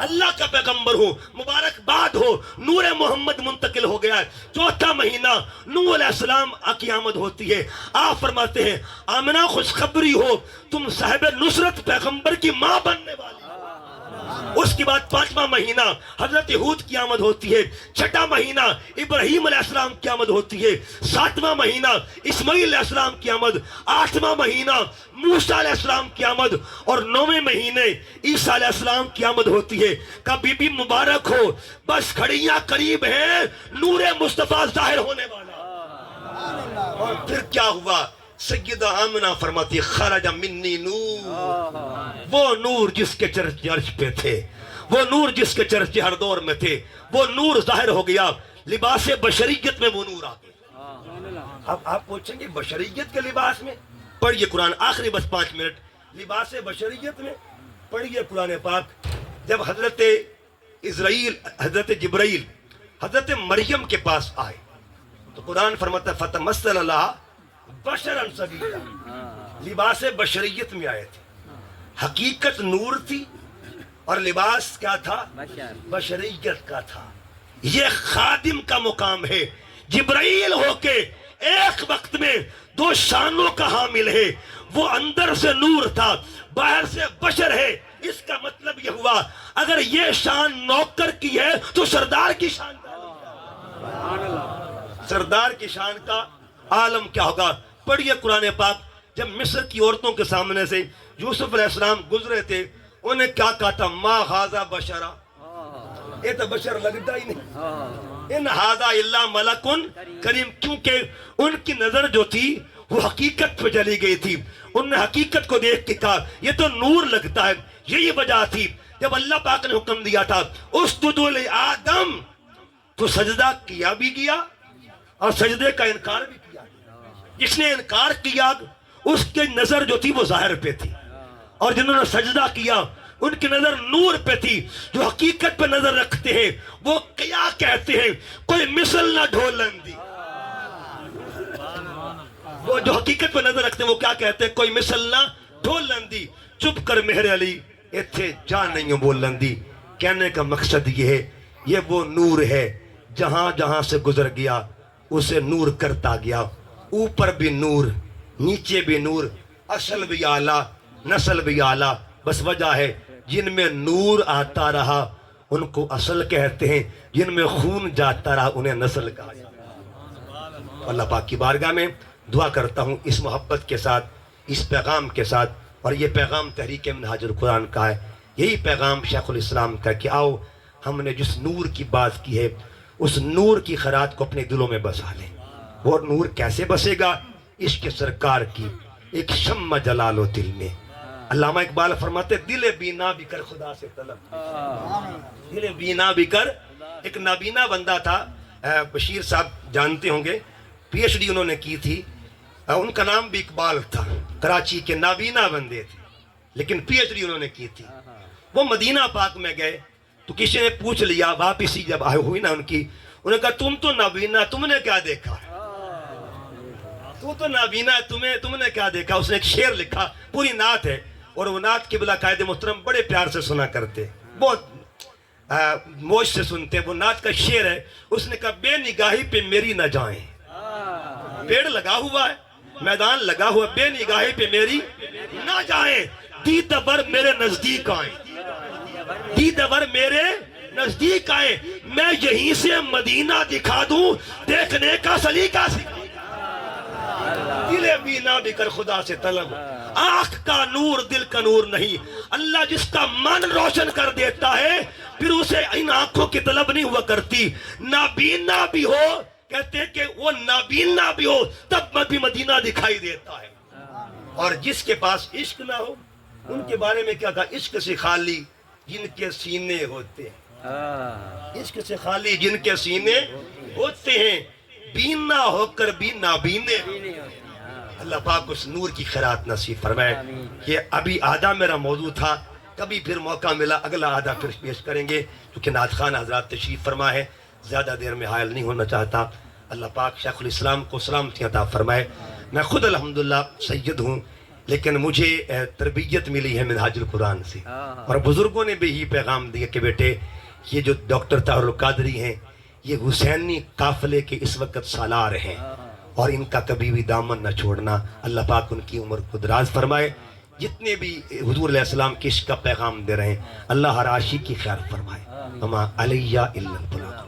Speaker 1: اللہ کا پیغمبر ہوں، مبارکباد ہو، نور محمد منتقل ہو گیا ہے۔ چوتھا مہینہ نوح علیہ السلام کی آمد ہوتی ہے۔ آپ فرماتے ہیں آمنہ خوشخبری ہو، تم صاحب نصرت پیغمبر کی ماں بننے والی۔ اس کے بعد پانچواں مہینہ حضرت ہود کی آمد ہوتی ہے۔ چھٹا مہینہ ابراہیم علیہ السلام کی آمد ہوتی ہے۔ ساتواں مہینہ اسماعیل علیہ السلام کی آمد۔ آٹھواں مہینہ موسیٰ علیہ السلام کی آمد، اور نویں مہینے عیسیٰ علیہ السلام کی آمد ہوتی ہے۔ کہ بی بی مبارک ہو، بس گھڑیاں قریب ہیں، نور مصطفیٰ ظاہر ہونے والا۔ اور پھر کیا ہوا؟ سیدہ آمنہ فرماتی خرج منی نور، وہ نور جس کے چرچے عرش پہ تھے، وہ نور جس کے چرچے ہر دور میں تھے، وہ نور ظاہر ہو گیا۔ لباس بشریت میں وہ نور آ گیا۔ اب آپ پوچھیں گے بشریت کے لباس میں؟ پڑھیے قرآن، آخری بس 5 منٹ۔ لباس بشریت میں پڑھیے قرآن پاک۔ جب حضرت اسرائیل، حضرت جبرائیل حضرت مریم کے پاس آئے تو قرآن فرماتا فتمثل لہا بشرا سویا، لباس بشریت میں آئے تھے۔ حقیقت نور تھی اور لباس کیا تھا؟ بشریت کا تھا۔ یہ خادم کا مقام ہے۔ جبرائیل ہو کے ایک وقت میں 2 شانوں کا حامل ہے۔ وہ اندر سے نور تھا، باہر سے بشر ہے۔ اس کا مطلب یہ ہوا اگر یہ شان نوکر کی ہے تو سردار کی شان سردار کی شان کا عالم کیا ہوگا؟ پڑھیے قرآن پاک۔ جب مصر کی عورتوں کے سامنے سے یوسف علیہ السلام گزرے تھے، انہیں کیا کہا تھا؟ ما ھذا بشرا، یہ تو بشر لگتا ہی نہیں، ان ھذا الا ملک کریم۔ کیونکہ ان کی نظر جو تھی وہ حقیقت پہ چلی گئی تھی۔ انہوں نے حقیقت کو دیکھ کے کہا یہ تو نور لگتا ہے۔ یہی وجہ تھی جب اللہ پاک نے حکم دیا تھا اسجدوا لآدم، تو سجدہ کیا بھی گیا اور سجدے کا انکار بھی کیا۔ جس نے انکار کیا اس کی نظر جو تھی وہ ظاہر پہ تھی، اور جنہوں نے سجدہ کیا ان کی نظر نور پہ تھی۔ جو حقیقت پہ نظر رکھتے ہیں وہ کیا کہتے ہیں؟ کوئی مثل نہ ڈھولندی۔ وہ جو حقیقت پہ نظر رکھتے ہیں وہ کیا کہتے ہیں؟ کوئی مثل نہ ڈھولندی۔ چپ کر مہر علی ایتھے جا نہیں بولندی۔ کہنے کا مقصد یہ ہے یہ وہ نور ہے جہاں جہاں سے گزر گیا اسے نور کرتا گیا۔ اوپر بھی نور، نیچے بھی نور، اصل بھی اعلیٰ، نسل بھی اعلیٰ۔ بس وجہ ہے جن میں نور آتا رہا ان کو اصل کہتے ہیں، جن میں خون جاتا رہا انہیں نسل کہا جاتا ہے۔ اللہ پاک کی بارگاہ میں دعا کرتا ہوں اس محبت کے ساتھ، اس پیغام کے ساتھ، اور یہ پیغام تحریک منہاج القرآن کا ہے، یہی پیغام شیخ الاسلام کا کہ آؤ ہم نے جس نور کی بات کی ہے اس نور کی خیرات کو اپنے دلوں میں بسا لیں۔ وہ نور کیسے بسے گا؟ عشق سرکار کی ایک شمع جلال و دل میں۔ علامہ اقبال فرماتے دل بینا بھی کر خدا سے طلب، دل بینا بھی کر۔ ایک نابینا بندہ تھا، بشیر صاحب جانتے ہوں گے، پی ایچ ڈی انہوں نے کی تھی، ان کا نام بھی اقبال تھا، کراچی کے نابینا بندے تھے، لیکن پی ایچ ڈی انہوں نے کی تھی۔ وہ مدینہ پاک میں گئے تو کسی نے پوچھ لیا، واپسی جب آئے ہوئی نا ان کی، انہوں نے کہا تم تو نابینا، تم نے کیا دیکھا؟ تو نابینا ہے، تم نے کیا دیکھا؟ اس نے ایک شعر لکھا، پوری نعت ہے، اور وہ نعت کی بلا قائد محترم بڑے پیار سے سنا کرتے، بہت موج سے سنتے۔ وہ نعت کا شعر ہے، اس نے کہا بے نگاہی پہ میری نہ جائیں، پیڑ لگا ہوا ہے، میدان لگا ہوا، بے نگاہی پہ میری نہ جائیں، دیدہ بر میرے نزدیک آئیں، دیدہ بر میرے نزدیک آئیں، میں یہیں سے مدینہ دکھا دوں، دیکھنے کا سلیقہ سکھا۔ دل بینا بھی کر خدا سے طلب، آنکھ کا نور دل کا نور نہیں۔ اللہ جس کا من روشن کر دیتا ہے پھر اسے ان آنکھوں کی طلب نہیں ہوا کرتی۔ نابینا بھی ہو، کہتے ہیں کہ وہ نابینا بھی ہو تب بھی مدینہ دکھائی دیتا ہے۔ اور جس کے پاس عشق نہ ہو ان کے بارے میں کیا کہا؟ عشق سے خالی جن کے سینے ہوتے ہیں، عشق سے خالی جن کے سینے ہوتے ہیں، بینا ہو کر بھی نابینے۔ اللہ پاک اس نور کی خیرات نصیب فرمائے۔ یہ ابھی آدھا میرا موضوع تھا، کبھی پھر موقع ملا اگلا آدھا پھر پیش کریں گے، کیونکہ نعت خان حضرات تشریف فرما ہے، زیادہ دیر میں حائل نہیں ہونا چاہتا۔ اللہ پاک شیخ الاسلام کو سلامتی عطا فرمائے۔ میں خود الحمدللہ سید ہوں، لیکن مجھے تربیت ملی ہے منہاج القرآن سے، اور بزرگوں نے بھی یہی پیغام دیا کہ بیٹے یہ جو ڈاکٹر طاہر القادری ہیں یہ حسینی قافلے کے اس وقت سالار ہیں، اور ان کا کبھی بھی دامن نہ چھوڑنا۔ اللہ پاک ان کی عمر کو دراز فرمائے۔ جتنے بھی حضور علیہ السلام کے عشق کا پیغام دے رہے ہیں اللہ ہر عاشق کی خیر فرمائے۔ وما علیہ الا البلاغ۔